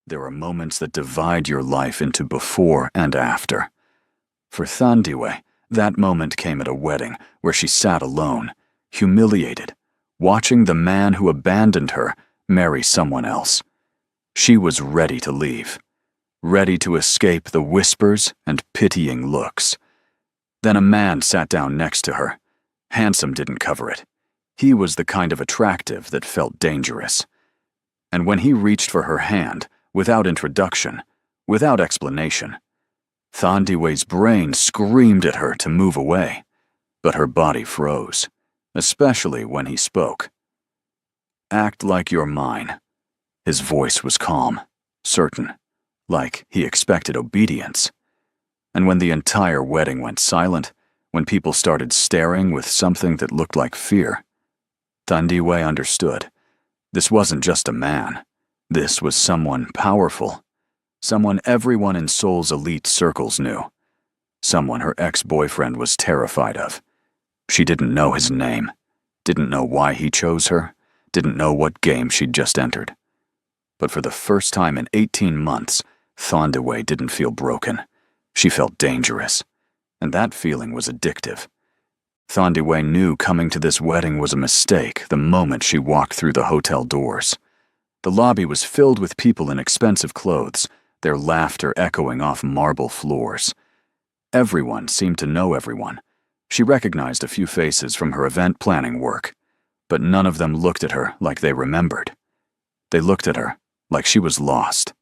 There are moments that divide your life into before and after. For Thandiwe, that moment came at a wedding where she sat alone, humiliated, watching the man who abandoned her marry someone else. She was ready to leave, ready to escape the whispers and pitying looks. Then a man sat down next to her. Handsome didn't cover it. He was the kind of attractive that felt dangerous. And when he reached for her hand, without introduction, without explanation, Thandiwe's brain screamed at her to move away, but her body froze, especially when he spoke. "Act like you're mine." His voice was calm, certain, like he expected obedience. And when the entire wedding went silent, when people started staring with something that looked like fear, Thandiwe understood. This wasn't just a man. This was someone powerful. Someone everyone in Seoul's elite circles knew. Someone her ex-boyfriend was terrified of. She didn't know his name, didn't know why he chose her, didn't know what game she'd just entered. But for the first time in 18 months, Thandiwe didn't feel broken. She felt dangerous, and that feeling was addictive. Thandiwe knew coming to this wedding was a mistake the moment she walked through the hotel doors. The lobby was filled with people in expensive clothes, their laughter echoing off marble floors. Everyone seemed to know everyone. She recognized a few faces from her event planning work, but none of them looked at her like they remembered. They looked at her like she was lost.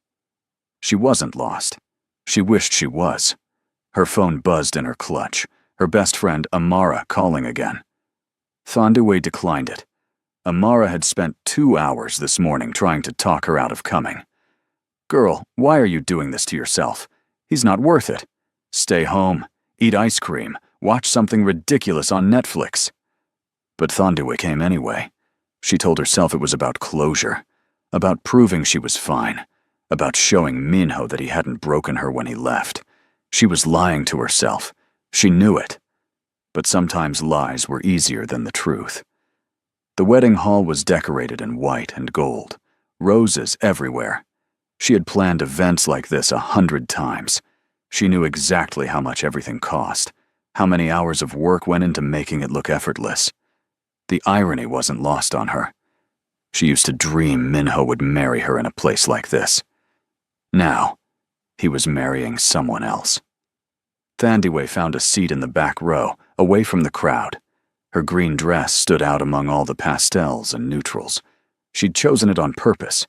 She wasn't lost. She wished she was. Her phone buzzed in her clutch, her best friend Amara calling again. Thandiwe declined it. Amara had spent 2 hours this morning trying to talk her out of coming. "Girl, why are you doing this to yourself? He's not worth it. Stay home, eat ice cream, watch something ridiculous on Netflix." But Thandiwe came anyway. She told herself it was about closure, about proving she was fine, about showing Minho that he hadn't broken her when he left. She was lying to herself. She knew it. But sometimes lies were easier than the truth. The wedding hall was decorated in white and gold, roses everywhere. She had planned events like this 100 times. She knew exactly how much everything cost, how many hours of work went into making it look effortless. The irony wasn't lost on her. She used to dream Minho would marry her in a place like this. Now, he was marrying someone else. Thandiwe found a seat in the back row, away from the crowd. Her green dress stood out among all the pastels and neutrals. She'd chosen it on purpose.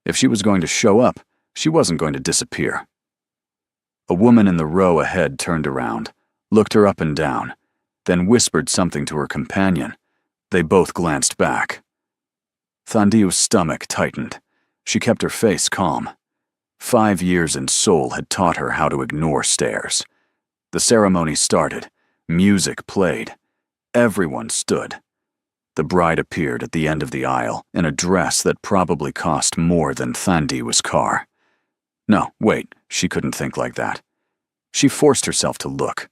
If she was going to show up, she wasn't going to disappear. A woman in the row ahead turned around, looked her up and down, then whispered something to her companion. They both glanced back. Thandiwe's stomach tightened. She kept her face calm. 5 years in Seoul had taught her how to ignore stares. The ceremony started. Music played. Everyone stood. The bride appeared at the end of the aisle in a dress that probably cost more than Thandiwe's car. No, wait, she couldn't think like that. She forced herself to look.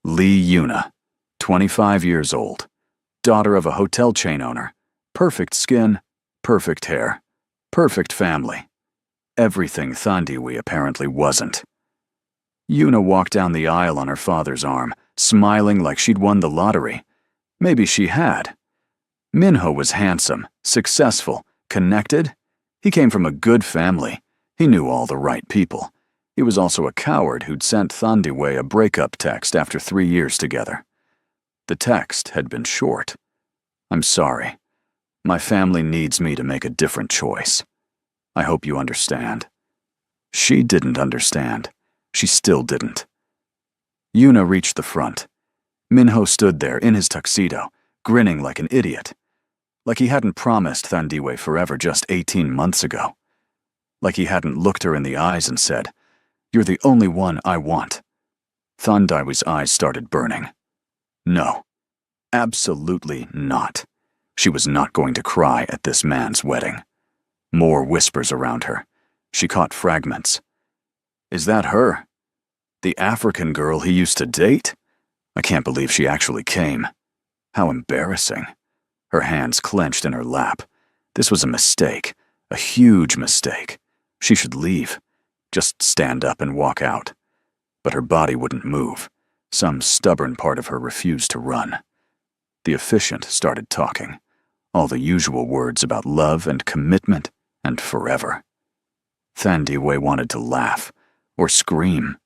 Lee Yuna, 25 years old, daughter of a hotel chain owner, perfect skin, perfect hair, perfect family. Everything Thandiwe apparently wasn't. Yuna walked down the aisle on her father's arm, smiling like she'd won the lottery. Maybe she had. Minho was handsome, successful, connected. He came from a good family. He knew all the right people. He was also a coward who'd sent Thandiwe a breakup text after 3 years together. The text had been short. "I'm sorry. My family needs me to make a different choice. I hope you understand." She didn't understand. She still didn't. Yuna reached the front. Minho stood there in his tuxedo, grinning like an idiot. Like he hadn't promised Thandiwe forever just 18 months ago. Like he hadn't looked her in the eyes and said, "You're the only one I want." Thandiwe's eyes started burning. No, absolutely not. She was not going to cry at this man's wedding. More whispers around her. She caught fragments. Is that her? The African girl he used to date? I can't believe she actually came. How embarrassing. Her hands clenched in her lap. This was a mistake, a huge mistake. She should leave. Just stand up and walk out. But her body wouldn't move. Some stubborn part of her refused to run. The officiant started talking. All the usual words about love and commitment and forever. Thandiwe wanted to laugh or scream.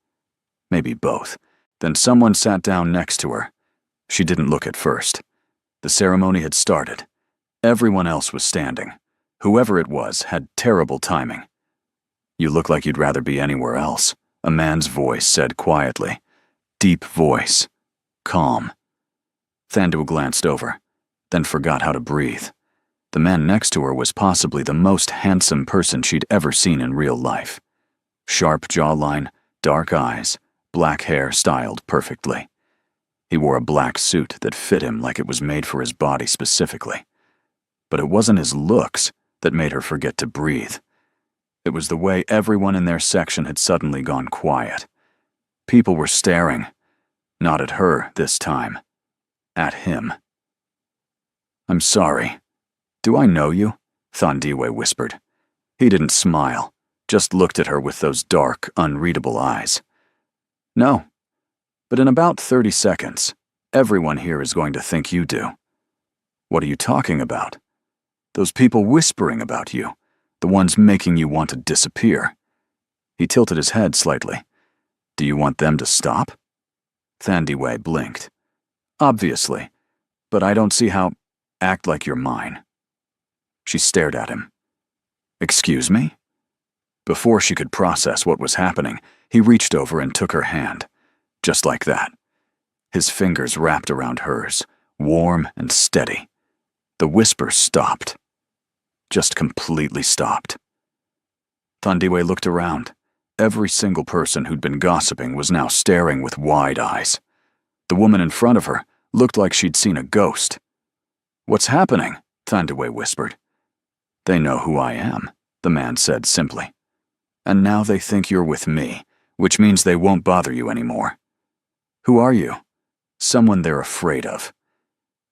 Maybe both. Then someone sat down next to her. She didn't look at first. The ceremony had started. Everyone else was standing. Whoever it was had terrible timing. "You look like you'd rather be anywhere else," a man's voice said quietly. Deep voice. Calm. Thandiwe glanced over, then forgot how to breathe. The man next to her was possibly the most handsome person she'd ever seen in real life. Sharp jawline, dark eyes, black hair styled perfectly. He wore a black suit that fit him like it was made for his body specifically. But it wasn't his looks that made her forget to breathe. It was the way everyone in their section had suddenly gone quiet. People were staring. Not at her this time. At him. "I'm sorry. Do I know you?" Thandiwe whispered. He didn't smile, just looked at her with those dark, unreadable eyes. "No. But in about 30 seconds, everyone here is going to think you do." "What are you talking about?" "Those people whispering about you, the ones making you want to disappear." He tilted his head slightly. "Do you want them to stop?" Thandiwe blinked. "Obviously, but I don't see how—" "Act like you're mine." She stared at him. "Excuse me?" Before she could process what was happening, he reached over and took her hand. Just like that. His fingers wrapped around hers, warm and steady. The whisper stopped. Just completely stopped. Thandiwe looked around. Every single person who'd been gossiping was now staring with wide eyes. The woman in front of her looked like she'd seen a ghost. "What's happening?" Thandiwe whispered. "They know who I am," the man said simply. "And now they think you're with me, which means they won't bother you anymore." "Who are you?" "Someone they're afraid of."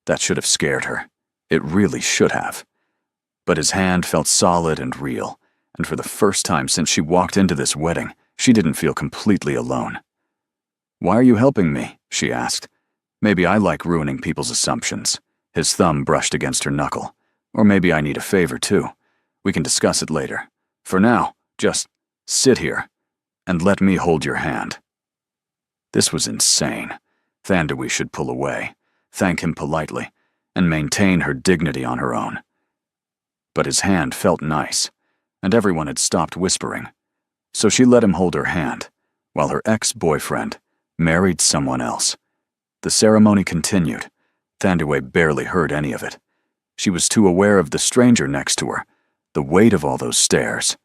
That should have scared her. It really should have. But his hand felt solid and real, and for the first time since she walked into this wedding, she didn't feel completely alone. "Why are you helping me?" she asked. "Maybe I like ruining people's assumptions." His thumb brushed against her knuckle. "Or maybe I need a favor too. We can discuss it later. For now, just sit here and let me hold your hand." This was insane. Thandiwe should pull away, thank him politely, and maintain her dignity on her own. But his hand felt nice, and everyone had stopped whispering. So she let him hold her hand, while her ex-boyfriend married someone else. The ceremony continued. Thandiwe barely heard any of it. She was too aware of the stranger next to her, the weight of all those stares,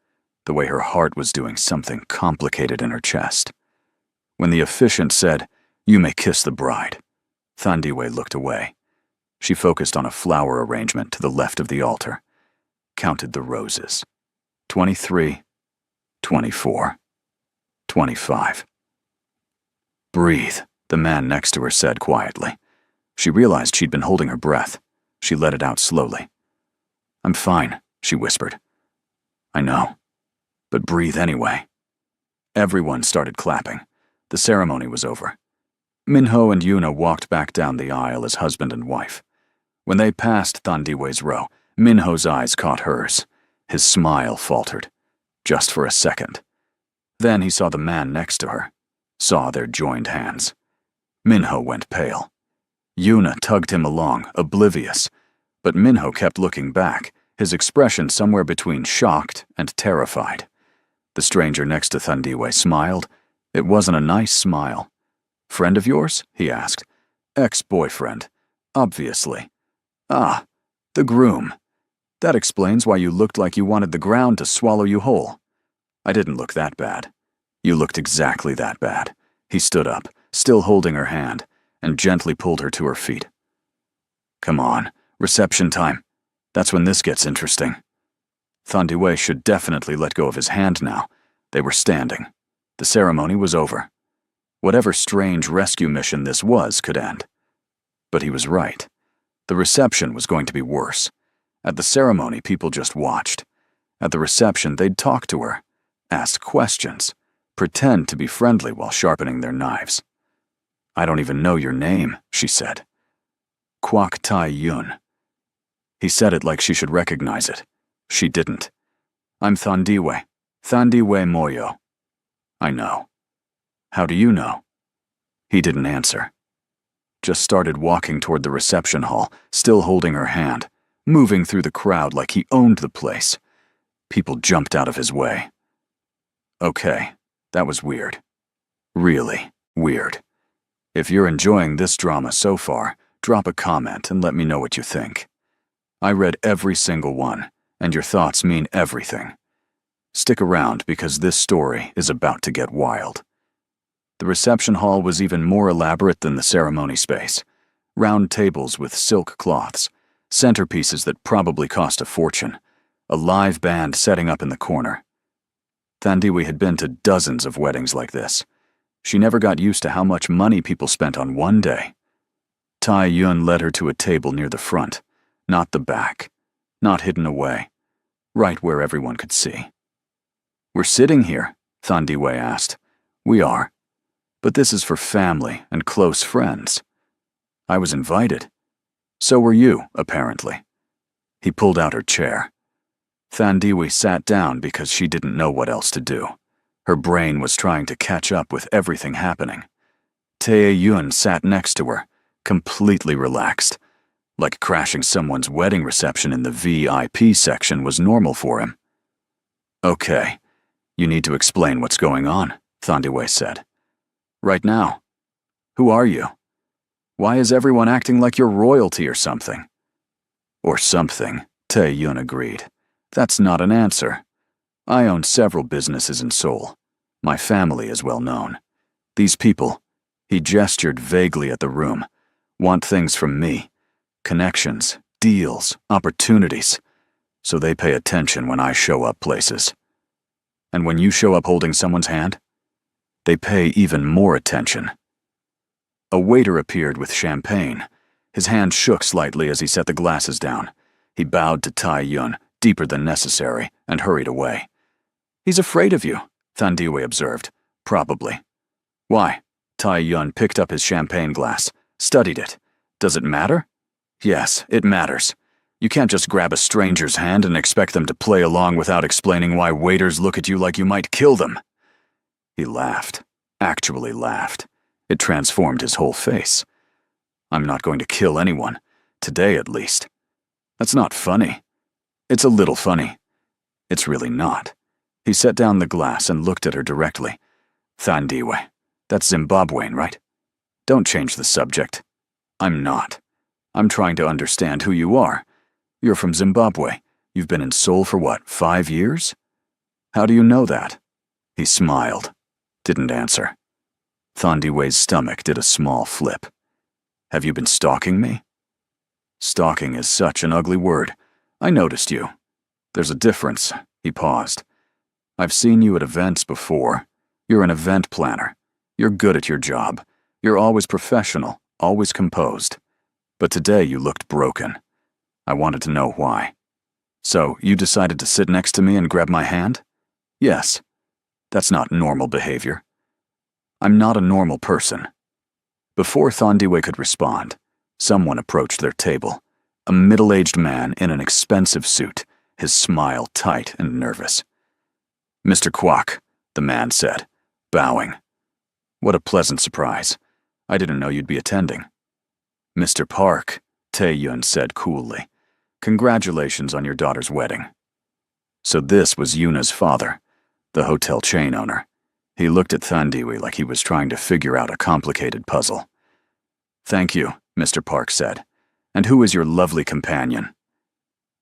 the way her heart was doing something complicated in her chest. When the officiant said, "You may kiss the bride," Thandiwe looked away. She focused on a flower arrangement to the left of the altar, counted the roses. 23, 24, 25. "Breathe," the man next to her said quietly. She realized she'd been holding her breath. She let it out slowly. "I'm fine," she whispered. "I know. But breathe anyway." Everyone started clapping. The ceremony was over. Minho and Yuna walked back down the aisle as husband and wife. When they passed Thandiwe's row, Minho's eyes caught hers. His smile faltered. Just for a second. Then he saw the man next to her. Saw their joined hands. Minho went pale. Yuna tugged him along, oblivious. But Minho kept looking back, his expression somewhere between shocked and terrified. The stranger next to Thandiwe smiled. It wasn't a nice smile. "Friend of yours?" he asked. "Ex-boyfriend. Obviously." "Ah, the groom. That explains why you looked like you wanted the ground to swallow you whole." "I didn't look that bad." "You looked exactly that bad." He stood up, still holding her hand, and gently pulled her to her feet. "Come on, reception time. That's when this gets interesting." Thandiwe should definitely let go of his hand now. They were standing. The ceremony was over. Whatever strange rescue mission this was could end. But he was right. The reception was going to be worse. At the ceremony, people just watched. At the reception, they'd talk to her, ask questions, pretend to be friendly while sharpening their knives. "I don't even know your name," she said. "Kwak Tai-yun." He said it like she should recognize it. She didn't. "I'm Thandiwe Moyo." "I know." "How do you know?" He didn't answer. Just started walking toward the reception hall, still holding her hand, moving through the crowd like he owned the place. People jumped out of his way. Okay, that was weird. Really weird. If you're enjoying this drama so far, drop a comment and let me know what you think. I read every single one, and your thoughts mean everything. Stick around because this story is about to get wild. The reception hall was even more elaborate than the ceremony space. Round tables with silk cloths, centerpieces that probably cost a fortune, a live band setting up in the corner. Thandiwe had been to dozens of weddings like this. She never got used to how much money people spent on one day. Tai-yun led her to a table near the front, not the back, not hidden away, right where everyone could see. "We're sitting here?" Thandiwe asked. "We are. But this is for family and close friends. I was invited. So were you, apparently." He pulled out her chair. Thandiwe sat down because she didn't know what else to do. Her brain was trying to catch up with everything happening. Tae-yun sat next to her, completely relaxed, like crashing someone's wedding reception in the VIP section was normal for him. "Okay, you need to explain what's going on," Thandiwe said. "Right now. Who are you? Why is everyone acting like you're royalty or something?" "Or something," Tae-yun agreed. "That's not an answer. I own several businesses in Seoul. My family is well known. These people," he gestured vaguely at the room, "want things from me. Connections, deals, opportunities. So they pay attention when I show up places. And when you show up holding someone's hand, they pay even more attention." A waiter appeared with champagne. His hand shook slightly as he set the glasses down. He bowed to Tai-yun, deeper than necessary, and hurried away. "He's afraid of you," Thandiwe observed. "Probably." "Why?" Tai-yun picked up his champagne glass, studied it. "Does it matter?" "Yes, it matters. You can't just grab a stranger's hand and expect them to play along without explaining why waiters look at you like you might kill them." He laughed, actually laughed. It transformed his whole face. "I'm not going to kill anyone, today at least. That's not funny. It's a little funny. It's really not." He set down the glass and looked at her directly. "Thandiwe, that's Zimbabwean, right? Don't change the subject." "I'm not. I'm trying to understand who you are. You're from Zimbabwe. You've been in Seoul for what, 5 years? How do you know that?" He smiled, didn't answer. Thandiwe's stomach did a small flip. "Have you been stalking me?" "Stalking is such an ugly word. I noticed you. There's a difference." He paused. "I've seen you at events before. You're an event planner. You're good at your job. You're always professional, always composed. But today you looked broken. I wanted to know why. So you decided to sit next to me and grab my hand?" "Yes. That's not normal behavior." "I'm not a normal person." Before Thandiwe could respond, someone approached their table. A middle-aged man in an expensive suit, his smile tight and nervous. "Mr. Kwak," the man said, bowing. "What a pleasant surprise. I didn't know you'd be attending." "Mr. Park," Tae-yun said coolly, "congratulations on your daughter's wedding." So this was Yuna's father, the hotel chain owner. He looked at Thandiwe like he was trying to figure out a complicated puzzle. "Thank you," Mr. Park said. "And who is your lovely companion?"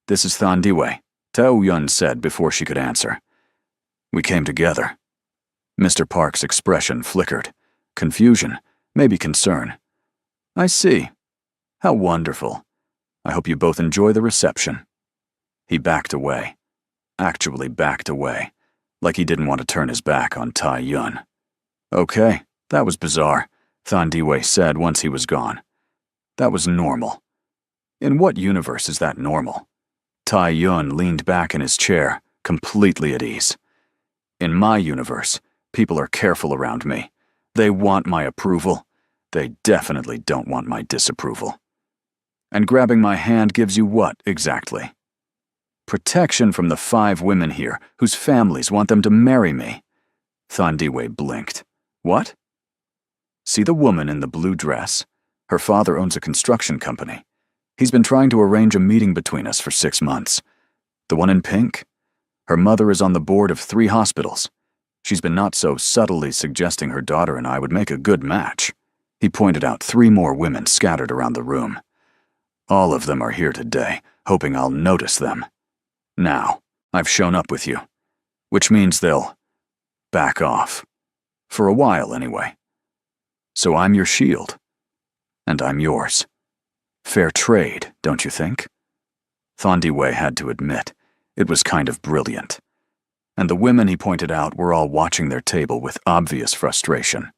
"This is Thandiwe," Tae-yun said before she could answer. "We came together." Mr. Park's expression flickered. Confusion, maybe concern. "I see. How wonderful. I hope you both enjoy the reception." He backed away. Actually backed away, like he didn't want to turn his back on Tai-yun. "Okay, that was bizarre," Thandiwe said once he was gone. "That was normal. In what universe is that normal?" Tai-yun leaned back in his chair, completely at ease. In my universe, people are careful around me. They want my approval. They definitely don't want my disapproval. And grabbing my hand gives you what, exactly? Protection from the 5 women here whose families want them to marry me. Thandiwe blinked. What? See the woman in the blue dress? Her father owns a construction company. He's been trying to arrange a meeting between us for 6 months. The one in pink? Her mother is on the board of 3 hospitals. She's been not so subtly suggesting her daughter and I would make a good match. He pointed out 3 more women scattered around the room. All of them are here today, hoping I'll notice them. Now, I've shown up with you, which means they'll back off. For a while, anyway. So I'm your shield. And I'm yours. Fair trade, don't you think? Thandiwe had to admit, it was kind of brilliant. And the women he pointed out were all watching their table with obvious frustration.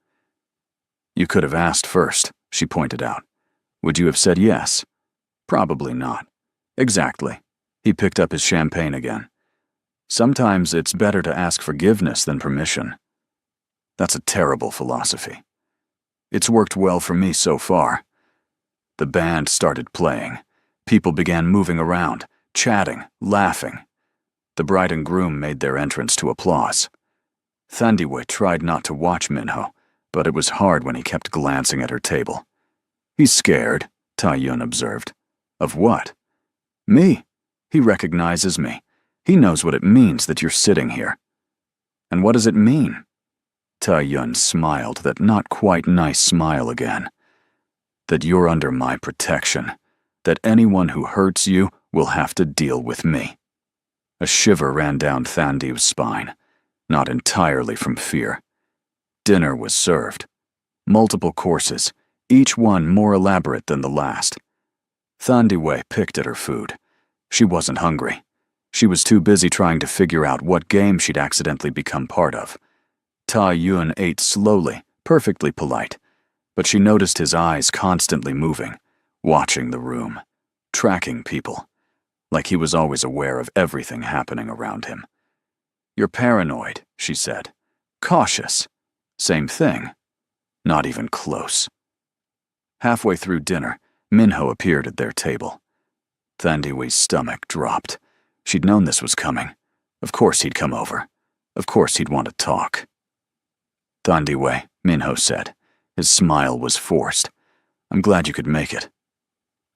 You could have asked first, she pointed out. Would you have said yes? Probably not. Exactly. He picked up his champagne again. Sometimes it's better to ask forgiveness than permission. That's a terrible philosophy. It's worked well for me so far. The band started playing. People began moving around, chatting, laughing. The bride and groom made their entrance to applause. Thandiwe tried not to watch Minho, but it was hard when he kept glancing at her table. He's scared, Tae-yun observed. Of what? Me. He recognizes me. He knows what it means that you're sitting here. And what does it mean? Tae-yun smiled that not quite nice smile again. That you're under my protection. That anyone who hurts you will have to deal with me. A shiver ran down Thandiwe's spine, not entirely from fear. Dinner was served. Multiple courses, each one more elaborate than the last. Thandiwe picked at her food. She wasn't hungry. She was too busy trying to figure out what game she'd accidentally become part of. Tae-yun ate slowly, perfectly polite, but she noticed his eyes constantly moving, watching the room, tracking people, like he was always aware of everything happening around him. You're paranoid, she said. Cautious. Same thing. Not even close. Halfway through dinner, Minho appeared at their table. Thandiwe's stomach dropped. She'd known this was coming. Of course he'd come over. Of course he'd want to talk. Thandiwe, Minho said. His smile was forced. I'm glad you could make it.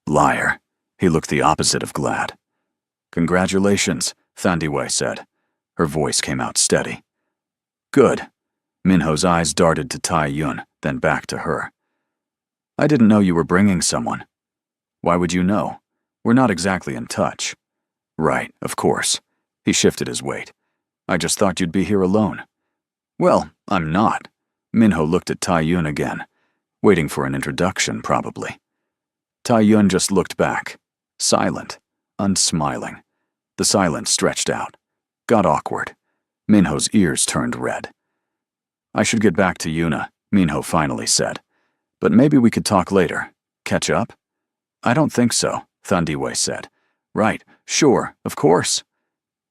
Liar. He looked the opposite of glad. Congratulations, Thandiwe said. Her voice came out steady. Good. Minho's eyes darted to Tae-yun, then back to her. I didn't know you were bringing someone. Why would you know? We're not exactly in touch. Right, of course. He shifted his weight. I just thought you'd be here alone. Well, I'm not. Minho looked at Tae-yun again, waiting for an introduction, probably. Tae-yun just looked back, silent, unsmiling. The silence stretched out, got awkward. Minho's ears turned red. I should get back to Yuna, Minho finally said. But maybe we could talk later. Catch up? I don't think so, Thandiwe said. Right, sure, of course.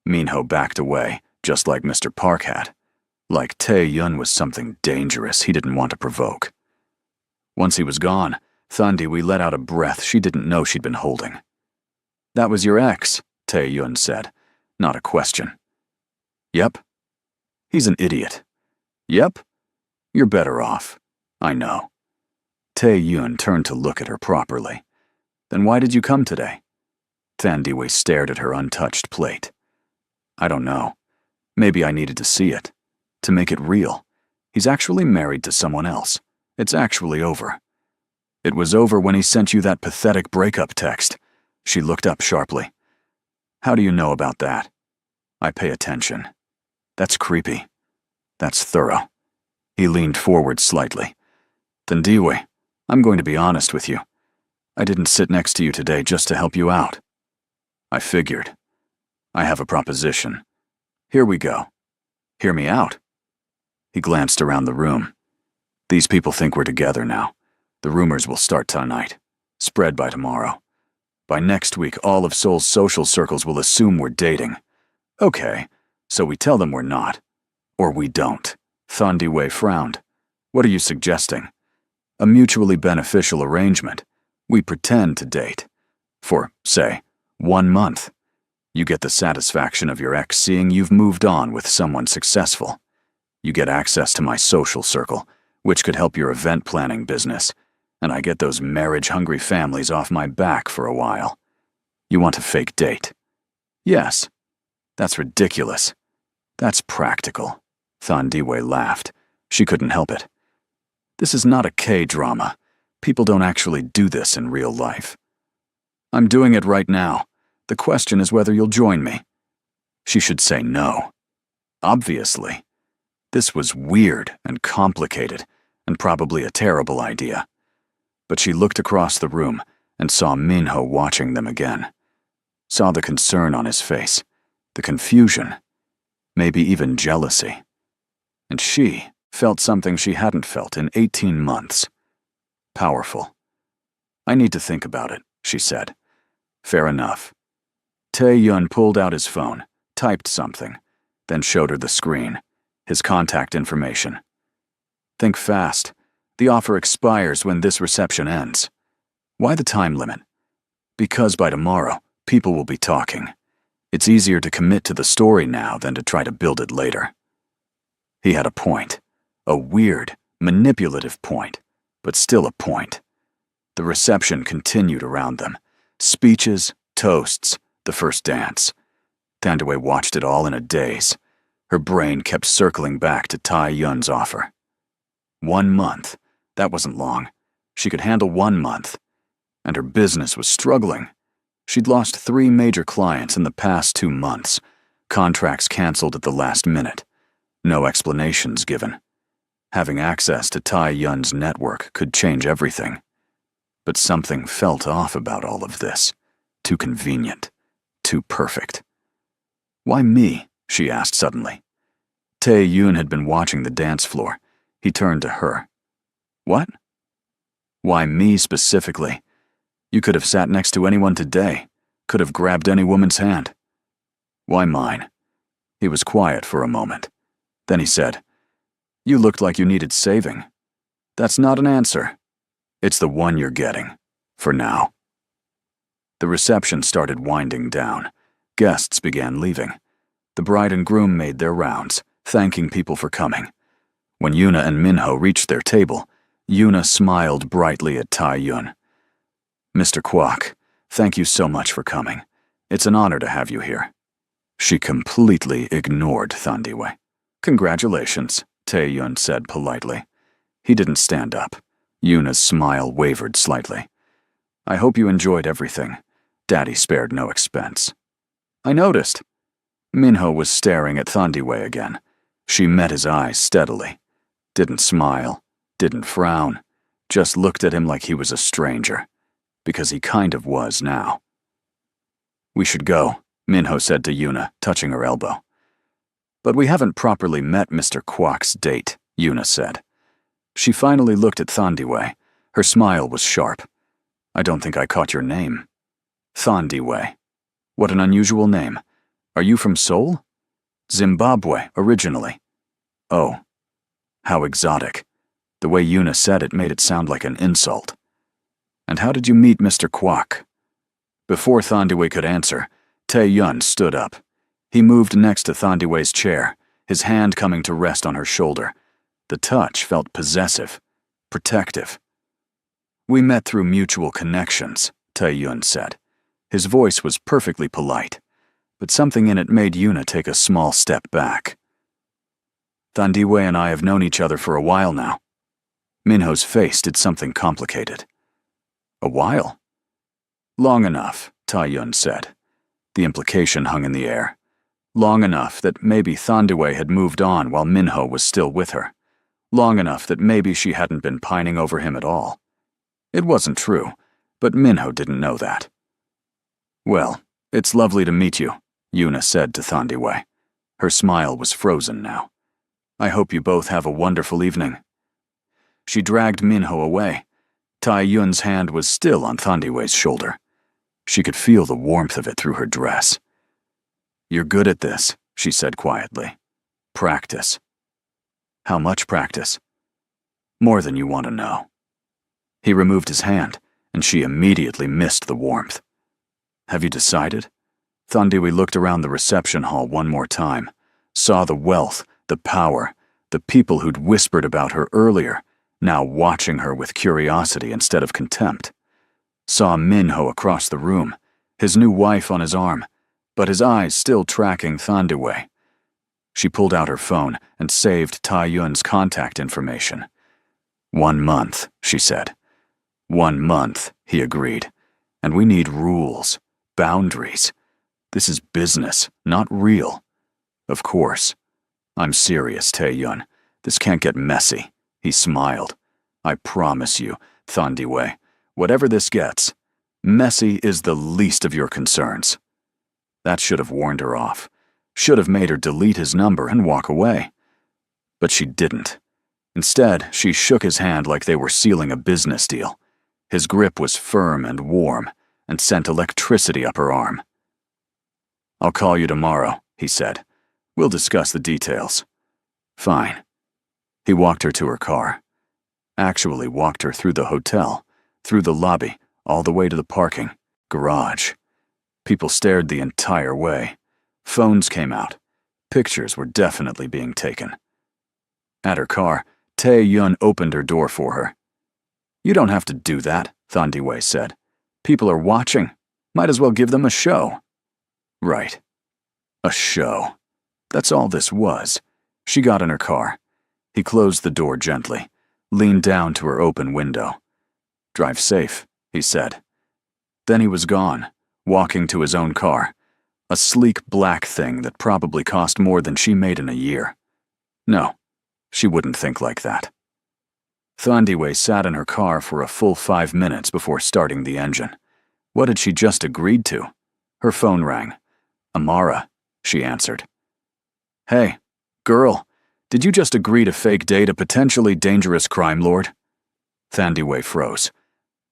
Minho backed away, just like Mr. Park had. Like Tae-yun was something dangerous he didn't want to provoke. Once he was gone, Thandiwe let out a breath she didn't know she'd been holding. That was your ex, Tae-yun said, not a question. Yep. He's an idiot. Yep. You're better off. I know. Tae-yun turned to look at her properly. Then why did you come today? Thandiwe stared at her untouched plate. I don't know. Maybe I needed to see it. To make it real. He's actually married to someone else. It's actually over. It was over when he sent you that pathetic breakup text. She looked up sharply. How do you know about that? I pay attention. That's creepy. That's thorough. He leaned forward slightly. Thandiwe, I'm going to be honest with you. I didn't sit next to you today just to help you out. I figured. I have a proposition. Here we go. Hear me out. He glanced around the room. These people think we're together now. The rumors will start tonight. Spread by tomorrow. By next week, all of Seoul's social circles will assume we're dating. Okay, So we tell them we're not. Or we don't. Thandiwe frowned. What are you suggesting? A mutually beneficial arrangement. We pretend to date. For, say, 1 month. You get the satisfaction of your ex seeing you've moved on with someone successful. You get access to my social circle, which could help your event planning business, and I get those marriage-hungry families off my back for a while. You want a fake date? Yes. That's ridiculous. That's practical. Thandiwe laughed. She couldn't help it. This is not a K-drama. People don't actually do this in real life. I'm doing it right now. The question is whether you'll join me. She should say no. Obviously. This was weird and complicated, and probably a terrible idea. But she looked across the room and saw Minho watching them again. Saw the concern on his face, the confusion, maybe even jealousy. And she felt something she hadn't felt in 18 months. Powerful. I need to think about it, she said. Fair enough. Tae-yun pulled out his phone, typed something, then showed her the screen, his contact information. Think fast. The offer expires when this reception ends. Why the time limit? Because by tomorrow, people will be talking. It's easier to commit to the story now than to try to build it later. He had a point. A weird, manipulative point, but still a point. The reception continued around them. Speeches, toasts, the first dance. Thandiwe watched it all in a daze. Her brain kept circling back to Tae-yun's offer. 1 month. That wasn't long. She could handle 1 month. And her business was struggling. She'd lost 3 major clients in the past 2 months. Contracts canceled at the last minute. No explanations given. Having access to Tae-yun's network could change everything. But something felt off about all of this. Too convenient. Too perfect. Why me? She asked suddenly. Tae-yun had been watching the dance floor. He turned to her. What? Why me specifically? You could have sat next to anyone today. Could have grabbed any woman's hand. Why mine? He was quiet for a moment. Then he said, You looked like you needed saving. That's not an answer. It's the one you're getting. For now. The reception started winding down. Guests began leaving. The bride and groom made their rounds, thanking people for coming. When Yuna and Minho reached their table, Yuna smiled brightly at Tae-yun. Mr. Kwok, thank you so much for coming. It's an honor to have you here. She completely ignored Thandiwe. Congratulations, Tae-yun said politely. He didn't stand up. Yuna's smile wavered slightly. I hope you enjoyed everything. Daddy spared no expense. I noticed. Minho was staring at Thandiwe again. She met his eyes steadily. Didn't smile, didn't frown, just looked at him like he was a stranger, because he kind of was now. We should go, Minho said to Yuna, touching her elbow. But we haven't properly met Mr. Kwok's date, Yuna said. She finally looked at Thandiwe. Her smile was sharp. I don't think I caught your name. Thandiwe. What an unusual name. Are you from Seoul? Zimbabwe, originally. Oh. How exotic. The way Yuna said it made it sound like an insult. And how did you meet Mr. Kwok? Before Thandiwe could answer, Tae-yun stood up. He moved next to Thandiwe's chair, his hand coming to rest on her shoulder. The touch felt possessive, protective. We met through mutual connections, Tae-yun said. His voice was perfectly polite, but something in it made Yuna take a small step back. Thandiwe and I have known each other for a while now. Minho's face did something complicated. A while? Long enough, Tae-yun said. The implication hung in the air. Long enough that maybe Thandiwe had moved on while Minho was still with her. Long enough that maybe she hadn't been pining over him at all. It wasn't true, but Minho didn't know that. Well, it's lovely to meet you, Yuna said to Thandiwe. Her smile was frozen now. I hope you both have a wonderful evening. She dragged Minho away. Tae-yun's hand was still on Thandiwe's shoulder. She could feel the warmth of it through her dress. You're good at this, she said quietly. Practice. How much practice? More than you want to know. He removed his hand, and she immediately missed the warmth. Have you decided? Thandiwe looked around the reception hall one more time, saw the wealth, the power, the people who'd whispered about her earlier, now watching her with curiosity instead of contempt. Saw Minho across the room, his new wife on his arm, but his eyes still tracking Thandiwe. She pulled out her phone and saved Tai Yun's contact information. 1 month, she said. 1 month, he agreed. And we need rules, boundaries. This is business, not real. Of course. I'm serious, Tae-yun. This can't get messy. He smiled. I promise you, Thandiwe, whatever this gets, messy is the least of your concerns. That should have warned her off. Should have made her delete his number and walk away. But she didn't. Instead, she shook his hand like they were sealing a business deal. His grip was firm and warm, and sent electricity up her arm. I'll call you tomorrow, he said. We'll discuss the details. Fine. He walked her to her car. Actually walked her through the hotel, through the lobby, all the way to the parking garage. People stared the entire way. Phones came out. Pictures were definitely being taken. At her car, Tae-yun opened her door for her. You don't have to do that, Thandiwe said. People are watching. Might as well give them a show. Right. A show. That's all this was. She got in her car. He closed the door gently, leaned down to her open window. Drive safe, he said. Then he was gone, walking to his own car, a sleek black thing that probably cost more than she made in a year. No, she wouldn't think like that. Thandiwe sat in her car for a full 5 minutes before starting the engine. What had she just agreed to? Her phone rang. Amara, she answered. Hey, girl, did you just agree to fake date a potentially dangerous crime lord? Thandiwe froze.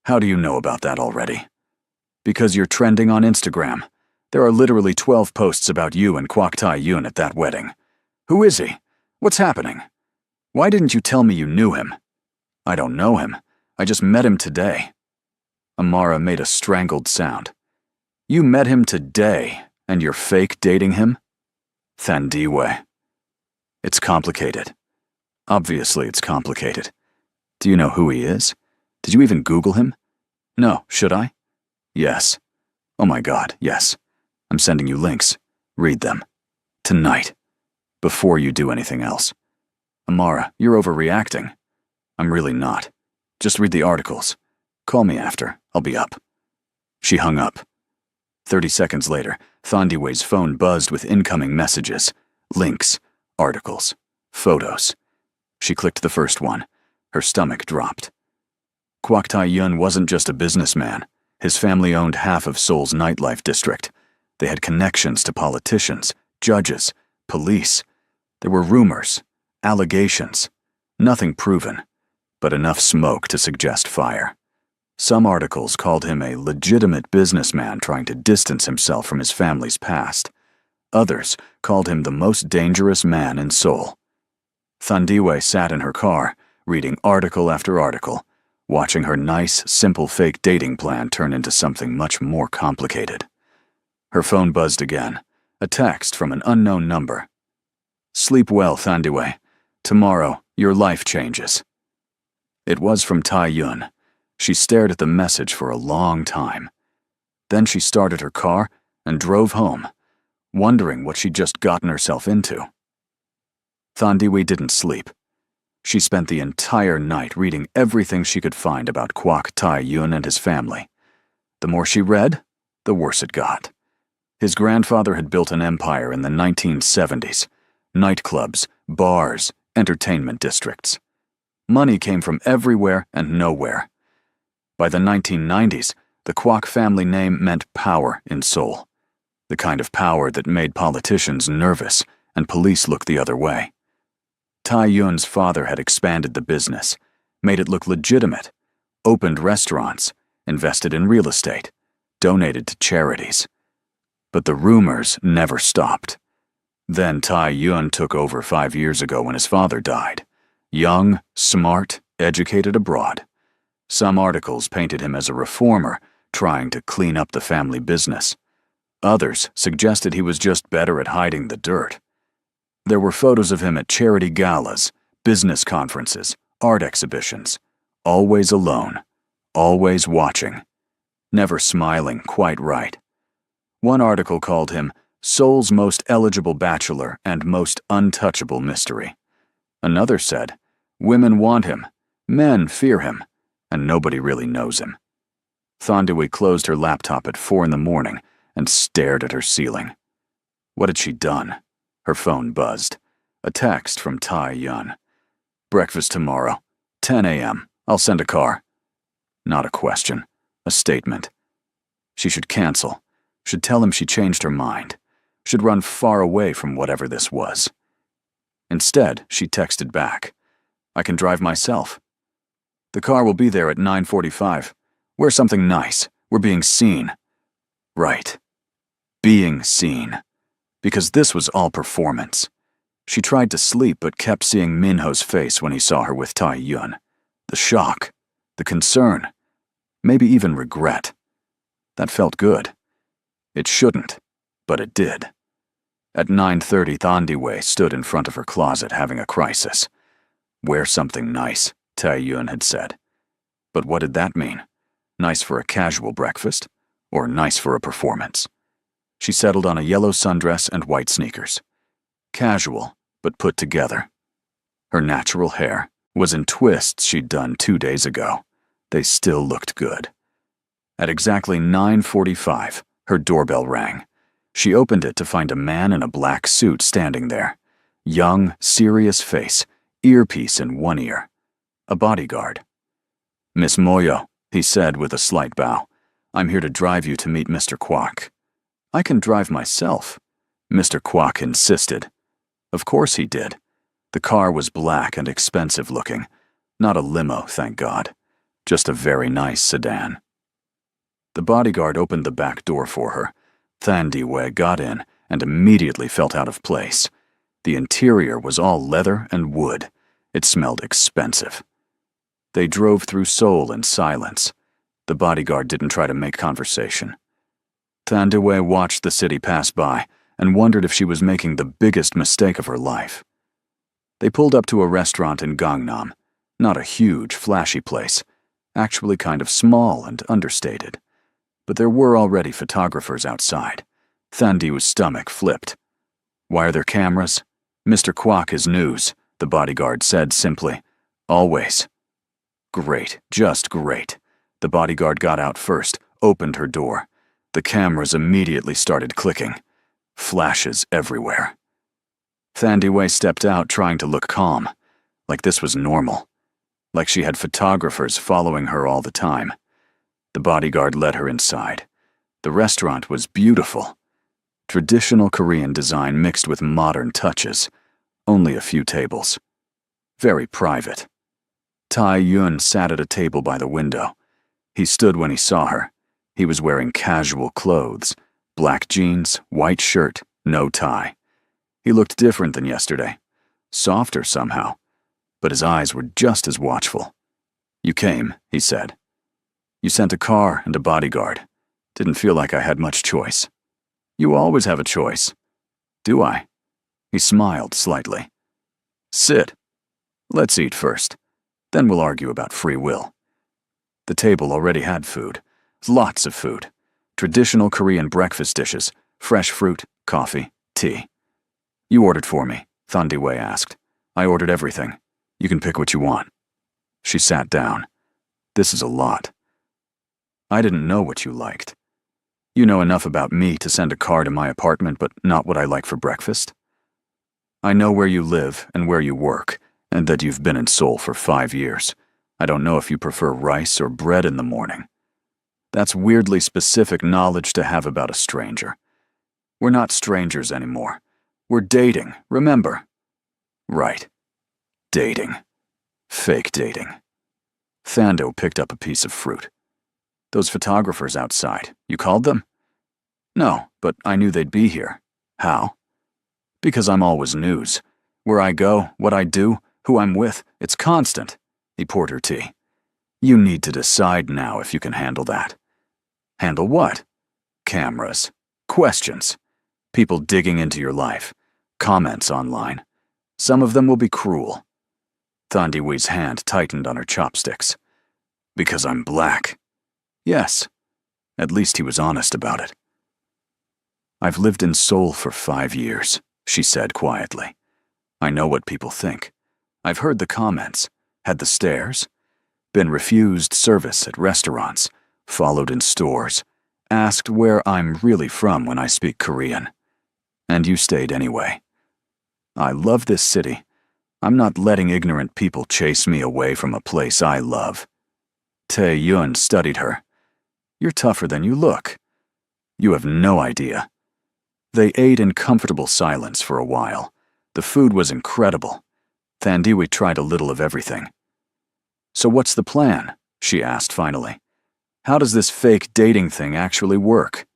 How do you know about that already? Because you're trending on Instagram. There are literally 12 posts about you and Kwak Tai-yun at that wedding. Who is he? What's happening? Why didn't you tell me you knew him? I don't know him. I just met him today. Amara made a strangled sound. You met him today, and you're fake dating him? Thandiwe. It's complicated. Obviously it's complicated. Do you know who he is? Did you even Google him? No, should I? Yes. Oh my God, yes. I'm sending you links. Read them. Tonight. Before you do anything else. Amara, you're overreacting. I'm really not. Just read the articles. Call me after. I'll be up. She hung up. 30 seconds later, Thandiwe's phone buzzed with incoming messages. Links, articles, photos. She clicked the first one. Her stomach dropped. Kwak Tai-yun wasn't just a businessman. His family owned half of Seoul's nightlife district. They had connections to politicians, judges, police. There were rumors, allegations. Nothing proven, but enough smoke to suggest fire. Some articles called him a legitimate businessman trying to distance himself from his family's past. Others called him the most dangerous man in Seoul. Thandiwe sat in her car, reading article after article, watching her nice, simple fake dating plan turn into something much more complicated. Her phone buzzed again, a text from an unknown number. Sleep well, Thandiwe. Tomorrow, your life changes. It was from Tai-yun. She stared at the message for a long time. Then she started her car and drove home, wondering what she'd just gotten herself into. Thandiwe didn't sleep. She spent the entire night reading everything she could find about Kwak Tai-yun and his family. The more she read, the worse it got. His grandfather had built an empire in the 1970s. Nightclubs, bars, entertainment districts. Money came from everywhere and nowhere. By the 1990s, the Kwak family name meant power in Seoul, the kind of power that made politicians nervous and police look the other way. Tai-yun's father had expanded the business, made it look legitimate, opened restaurants, invested in real estate, donated to charities. But the rumors never stopped. Then Tai Yun took over 5 years ago when his father died. Young, smart, educated abroad. Some articles painted him as a reformer, trying to clean up the family business. Others suggested he was just better at hiding the dirt. There were photos of him at charity galas, business conferences, art exhibitions, always alone, always watching, never smiling quite right. One article called him Seoul's most eligible bachelor and most untouchable mystery. Another said, women want him, men fear him, and nobody really knows him. Thandiwe closed her laptop at 4 a.m. and stared at her ceiling. What had she done? Her phone buzzed. A text from Tai Yun. Breakfast tomorrow, 10 a.m. I'll send a car. Not a question, a statement. She should cancel, should tell him she changed her mind, should run far away from whatever this was. Instead, she texted back, I can drive myself. The car will be there at 9:45. Wear something nice. We're being seen. Right. Being seen. Because this was all performance. She tried to sleep but kept seeing Minho's face when he saw her with Tai Yun. The shock. The concern. Maybe even regret. That felt good. It shouldn't, but it did. At 9:30, Thandiwe stood in front of her closet having a crisis. Wear something nice, Tai Yun had said. But what did that mean? Nice for a casual breakfast, or nice for a performance? She settled on a yellow sundress and white sneakers. Casual, but put together. Her natural hair was in twists she'd done 2 days ago. They still looked good. At exactly 9:45, her doorbell rang. She opened it to find a man in a black suit standing there. Young, serious face, earpiece in one ear. A bodyguard. Miss Moyo, he said with a slight bow. I'm here to drive you to meet Mr. Kwok. I can drive myself, Mr. Kwok insisted. Of course he did. The car was black and expensive looking. Not a limo, thank God. Just a very nice sedan. The bodyguard opened the back door for her. Thandiwe got in and immediately felt out of place. The interior was all leather and wood. It smelled expensive. They drove through Seoul in silence. The bodyguard didn't try to make conversation. Thandiwe watched the city pass by and wondered if she was making the biggest mistake of her life. They pulled up to a restaurant in Gangnam. Not a huge, flashy place. Actually kind of small and understated. But there were already photographers outside. Thandiwe's stomach flipped. Why are there cameras? Mr. Kwok is news, the bodyguard said simply. Always. Great, just great. The bodyguard got out first, opened her door. The cameras immediately started clicking. Flashes everywhere. Thandiwe stepped out trying to look calm, like this was normal. Like she had photographers following her all the time. The bodyguard led her inside. The restaurant was beautiful. Traditional Korean design mixed with modern touches. Only a few tables. Very private. Tai Yun sat at a table by the window. He stood when he saw her. He was wearing casual clothes. Black jeans, white shirt, no tie. He looked different than yesterday. Softer somehow. But his eyes were just as watchful. You came, he said. You sent a car and a bodyguard. Didn't feel like I had much choice. You always have a choice. Do I? He smiled slightly. Sit. Let's eat first. Then we'll argue about free will. The table already had food. Lots of food. Traditional Korean breakfast dishes. Fresh fruit, coffee, tea. You ordered for me, Thandiwe asked. I ordered everything. You can pick what you want. She sat down. This is a lot. I didn't know what you liked. You know enough about me to send a car to my apartment, but not what I like for breakfast. I know where you live and where you work, and that you've been in Seoul for 5 years. I don't know if you prefer rice or bread in the morning. That's weirdly specific knowledge to have about a stranger. We're not strangers anymore. We're dating, remember? Right. Dating. Fake dating. Thando picked up a piece of fruit. Those photographers outside, you called them? No, but I knew they'd be here. How? Because I'm always news. Where I go, what I do, who I'm with, it's constant. He poured her tea. You need to decide now if you can handle that. Handle what? Cameras. Questions. People digging into your life. Comments online. Some of them will be cruel. Thandiwee's hand tightened on her chopsticks. Because I'm black. Yes. At least he was honest about it. I've lived in Seoul for 5 years, she said quietly. I know what people think. I've heard the comments, had the stares, been refused service at restaurants, followed in stores, asked where I'm really from when I speak Korean. And you stayed anyway. I love this city. I'm not letting ignorant people chase me away from a place I love. Tae-yun studied her. You're tougher than you look. You have no idea. They ate in comfortable silence for a while. The food was incredible. Thandiwe tried a little of everything. So what's the plan? She asked finally. How does this fake dating thing actually work?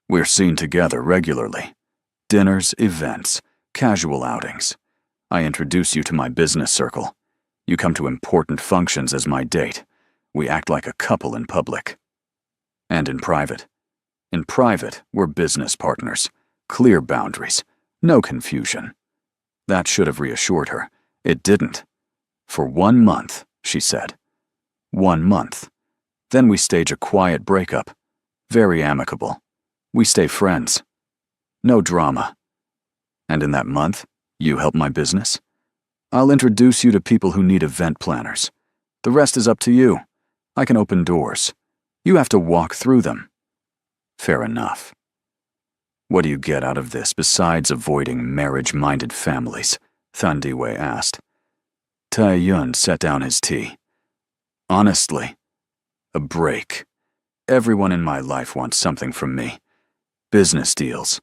We're seen together regularly. Dinners, events, casual outings. I introduce you to my business circle. You come to important functions as my date. We act like a couple in public. And in private. In private, we're business partners. Clear boundaries. No confusion. That should have reassured her. It didn't. For 1 month, she said. 1 month. Then we stage a quiet breakup. Very amicable. We stay friends. No drama. And in that month, you help my business? I'll introduce you to people who need event planners. The rest is up to you. I can open doors. You have to walk through them. Fair enough. What do you get out of this besides avoiding marriage-minded families? Thandiwe asked. Tae-yun set down his tea. Honestly, a break. Everyone in my life wants something from me. Business deals,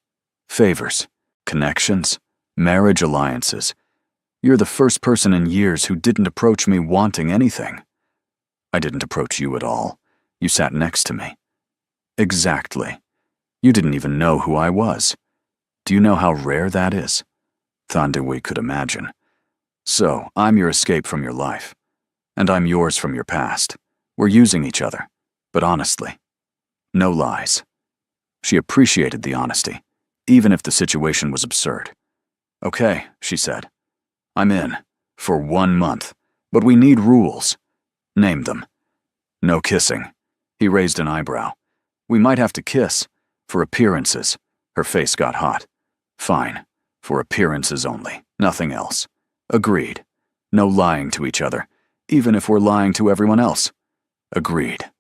favors, connections, marriage alliances. You're the first person in years who didn't approach me wanting anything. I didn't approach you at all. You sat next to me. Exactly. You didn't even know who I was. Do you know how rare that is? Thandiwe could imagine. So, I'm your escape from your life. And I'm yours from your past. We're using each other. But honestly. No lies. She appreciated the honesty, even if the situation was absurd. Okay, she said. I'm in. For 1 month. But we need rules. Name them. No kissing. He raised an eyebrow. We might have to kiss. For appearances. Her face got hot. Fine. For appearances only. Nothing else. Agreed. No lying to each other, even if we're lying to everyone else. Agreed.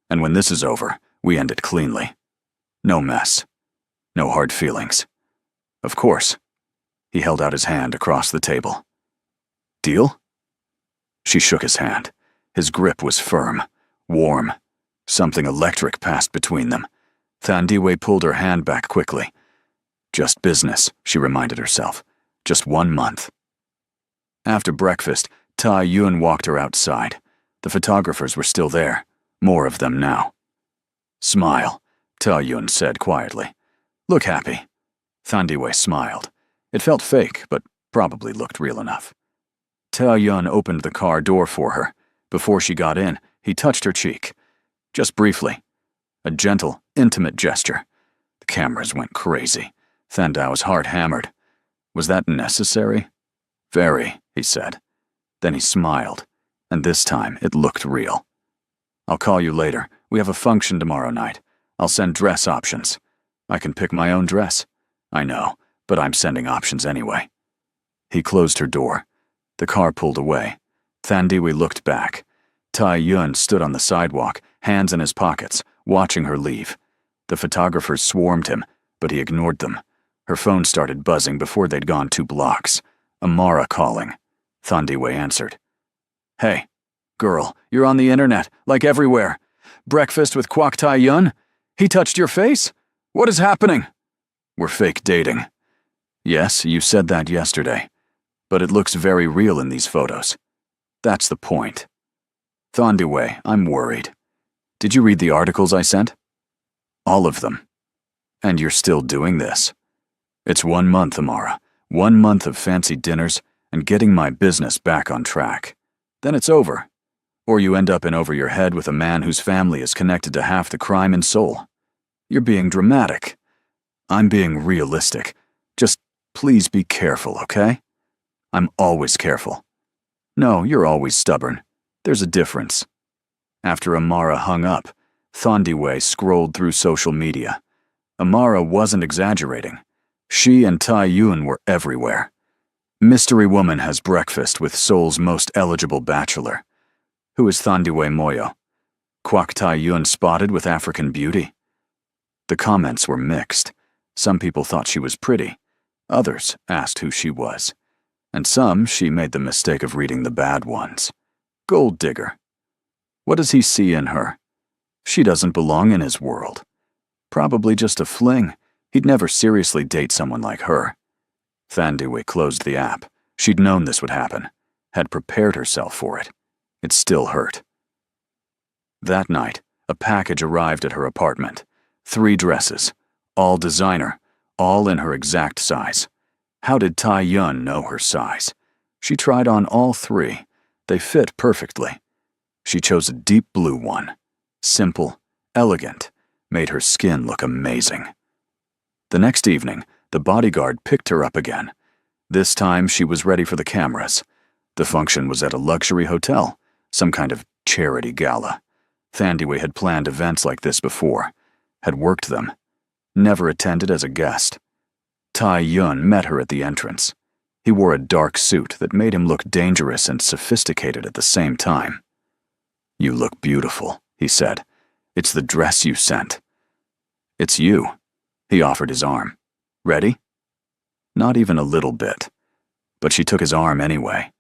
And when this is over, we end it cleanly. No mess. No hard feelings. Of course. He held out his hand across the table. Deal? She shook his hand. His grip was firm, warm. Something electric passed between them. Thandiwe pulled her hand back quickly. Just business, she reminded herself. Just 1 month. After breakfast, Tae-yun walked her outside. The photographers were still there. More of them now. Smile, Tae-yun said quietly. Look happy. Thandiwe smiled. It felt fake, but probably looked real enough. Tae-yun opened the car door for her. Before she got in, he touched her cheek. Just briefly. A gentle, intimate gesture. The cameras went crazy. Thandao's heart hammered. Was that necessary? Very, he said. Then he smiled, and this time it looked real. I'll call you later. We have a function tomorrow night. I'll send dress options. I can pick my own dress. I know, but I'm sending options anyway. He closed her door. The car pulled away. Thandiwe looked back. Tae-yun stood on the sidewalk, hands in his pockets, watching her leave. The photographers swarmed him, but he ignored them. Her phone started buzzing before they'd gone 2 blocks. Amara calling. Thandiwe answered. Hey, girl, you're on the internet, like everywhere. Breakfast with Kwak Tae-yun? He touched your face? What is happening? We're fake dating. Yes, you said that yesterday. But it looks very real in these photos. That's the point. Thandiwe, I'm worried. Did you read the articles I sent? All of them. And you're still doing this? It's 1 month, Amara. 1 month of fancy dinners and getting my business back on track. Then it's over. Or you end up in over your head with a man whose family is connected to half the crime in Seoul. You're being dramatic. I'm being realistic. Just please be careful, okay? I'm always careful. No, you're always stubborn. There's a difference. After Amara hung up, Thandiwe scrolled through social media. Amara wasn't exaggerating. She and Tae-yoon were everywhere. Mystery woman has breakfast with Seoul's most eligible bachelor. Who is Thandiwe Moyo? Kwak Tae-yoon spotted with African beauty? The comments were mixed. Some people thought she was pretty. Others asked who she was. And some she made the mistake of reading the bad ones. Gold digger. What does he see in her? She doesn't belong in his world. Probably just a fling. He'd never seriously date someone like her. Thandiwe closed the app. She'd known this would happen. Had prepared herself for it. It still hurt. That night, a package arrived at her apartment. 3 dresses. All designer. All in her exact size. How did Tae-yoon know her size? She tried on all 3. They fit perfectly. She chose a deep blue one. Simple, elegant, made her skin look amazing. The next evening, the bodyguard picked her up again. This time she was ready for the cameras. The function was at a luxury hotel, some kind of charity gala. Thandiwe had planned events like this before, had worked them, never attended as a guest. Tae-yoon met her at the entrance. He wore a dark suit that made him look dangerous and sophisticated at the same time. "You look beautiful," he said. "It's the dress you sent." "It's you." He offered his arm. "Ready?" Not even a little bit. But she took his arm anyway.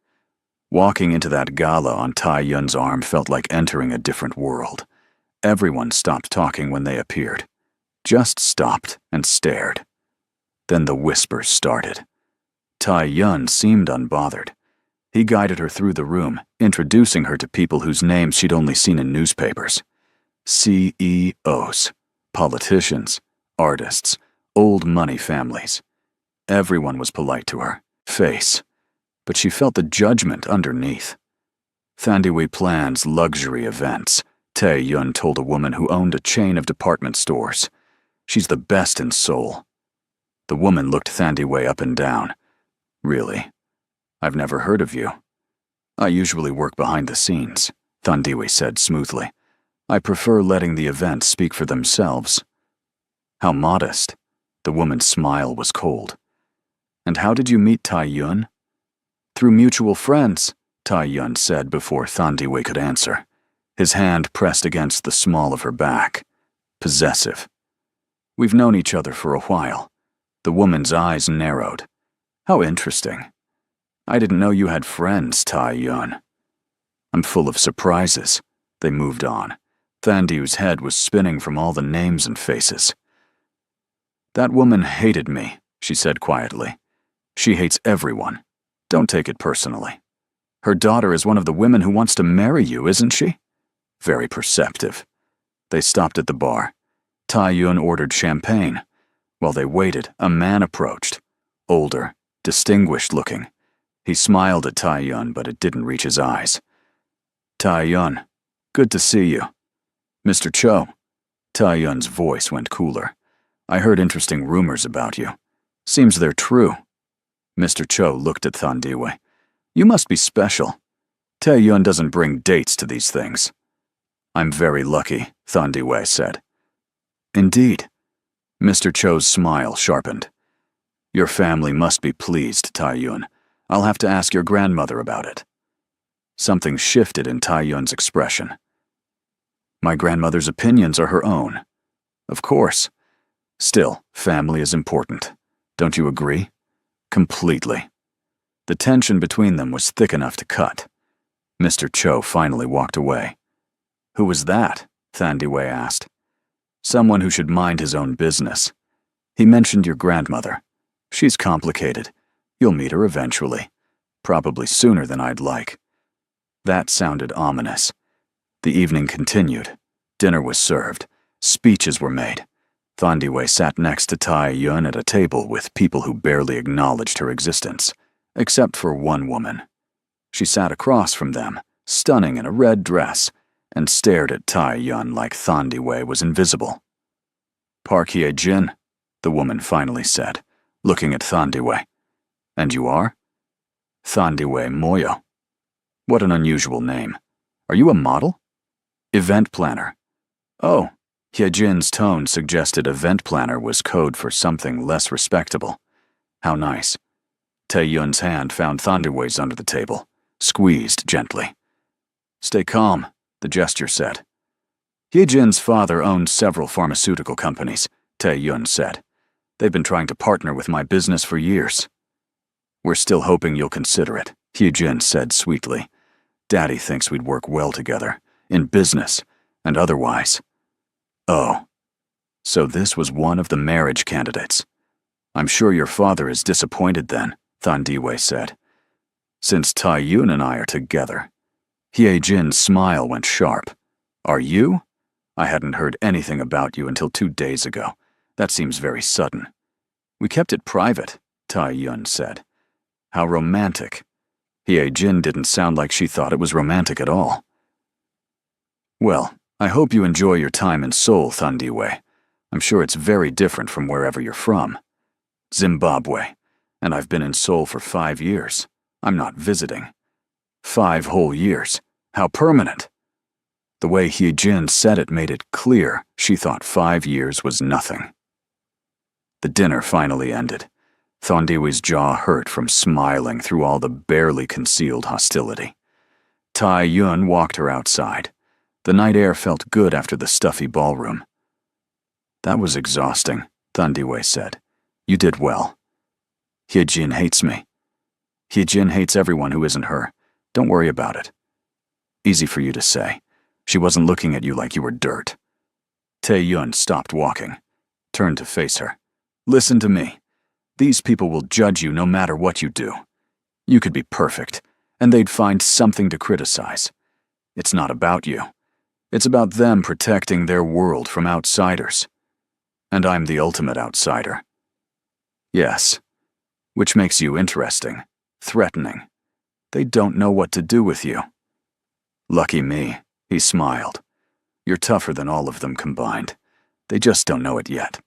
Walking into that gala on Tae-yoon's arm felt like entering a different world. Everyone stopped talking when they appeared. Just stopped and stared. Then the whispers started. Tae-yoon seemed unbothered. He guided her through the room, introducing her to people whose names she'd only seen in newspapers. CEOs, politicians, artists, old money families. Everyone was polite to her face, but she felt the judgment underneath. Thandiwe plans luxury events, Tae-yoon told a woman who owned a chain of department stores. She's the best in Seoul. The woman looked Thandiwe up and down. Really? I've never heard of you. I usually work behind the scenes, Thandiwe said smoothly. I prefer letting the events speak for themselves. How modest. The woman's smile was cold. And how did you meet Tae-yoon? Through mutual friends, Tae-yoon said before Thandiwe could answer. His hand pressed against the small of her back. Possessive. We've known each other for a while. The woman's eyes narrowed. How interesting. I didn't know you had friends, Tae-yoon. I'm full of surprises. They moved on. Thandiwe's head was spinning from all the names and faces. That woman hated me, she said quietly. She hates everyone. Don't take it personally. Her daughter is one of the women who wants to marry you, isn't she? Very perceptive. They stopped at the bar. Tae-yoon ordered champagne. While they waited, a man approached. Older, distinguished looking. He smiled at Tae-yoon, but it didn't reach his eyes. Tae-yoon, good to see you. Mr. Cho. Tae-yoon's voice went cooler. I heard interesting rumors about you. Seems they're true. Mr. Cho looked at Thandiwe. You must be special. Tae-yoon doesn't bring dates to these things. I'm very lucky, Thandiwe said. Indeed. Mr. Cho's smile sharpened. Your family must be pleased, Tae-yoon. I'll have to ask your grandmother about it. Something shifted in Tae-yoon's expression. My grandmother's opinions are her own. Of course. Still, family is important. Don't you agree? Completely. The tension between them was thick enough to cut. Mr. Cho finally walked away. Who was that? Thandiwe asked. Someone who should mind his own business. He mentioned your grandmother. She's complicated. You'll meet her eventually. Probably sooner than I'd like. That sounded ominous. The evening continued. Dinner was served. Speeches were made. Thandiwe sat next to Tai Yun at a table with people who barely acknowledged her existence, except for one woman. She sat across from them, stunning in a red dress, and stared at Tai Yun like Thandiwe was invisible. "Park Hye-jin," the woman finally said, looking at Thandiwe. "And you are?" "Thandiwe Moyo." "What an unusual name. Are you a model?" "Event planner." "Oh." Hye-jin's tone suggested event planner was code for something less respectable. "How nice." Tae-yun's hand found Thandiwe's under the table, squeezed gently. "Stay calm," the gesture said. "Hye-jin's father owned several pharmaceutical companies," Tae-yun said. "They've been trying to partner with my business for years." "We're still hoping you'll consider it," Hye-jin said sweetly. "Daddy thinks we'd work well together, in business, and otherwise." "Oh, so this was one of the marriage candidates. I'm sure your father is disappointed then," Thandiwe said. "Since Tai-yun and I are together." Hye-jin's smile went sharp. "Are you? I hadn't heard anything about you until 2 days ago. That seems very sudden." "We kept it private," Tai-yun said. "How romantic." Hye-jin didn't sound like she thought it was romantic at all. "Well, I hope you enjoy your time in Seoul, Thandiwe. I'm sure it's very different from wherever you're from." "Zimbabwe. And I've been in Seoul for 5 years. I'm not visiting." 5 whole years. How permanent." The way Hye-jin said it made it clear she thought 5 years was nothing. The dinner finally ended. Thandiwe's jaw hurt from smiling through all the barely concealed hostility. Tai-yun walked her outside. The night air felt good after the stuffy ballroom. "That was exhausting," Thandiwe said. "You did well." "Hye-jin hates me." "Hye-jin hates everyone who isn't her. Don't worry about it." "Easy for you to say. She wasn't looking at you like you were dirt." Tae-yun stopped walking, turned to face her. "Listen to me. These people will judge you no matter what you do. You could be perfect, and they'd find something to criticize. It's not about you. It's about them protecting their world from outsiders. And I'm the ultimate outsider." "Yes. Which makes you interesting, threatening. They don't know what to do with you." "Lucky me," he smiled. "You're tougher than all of them combined. They just don't know it yet."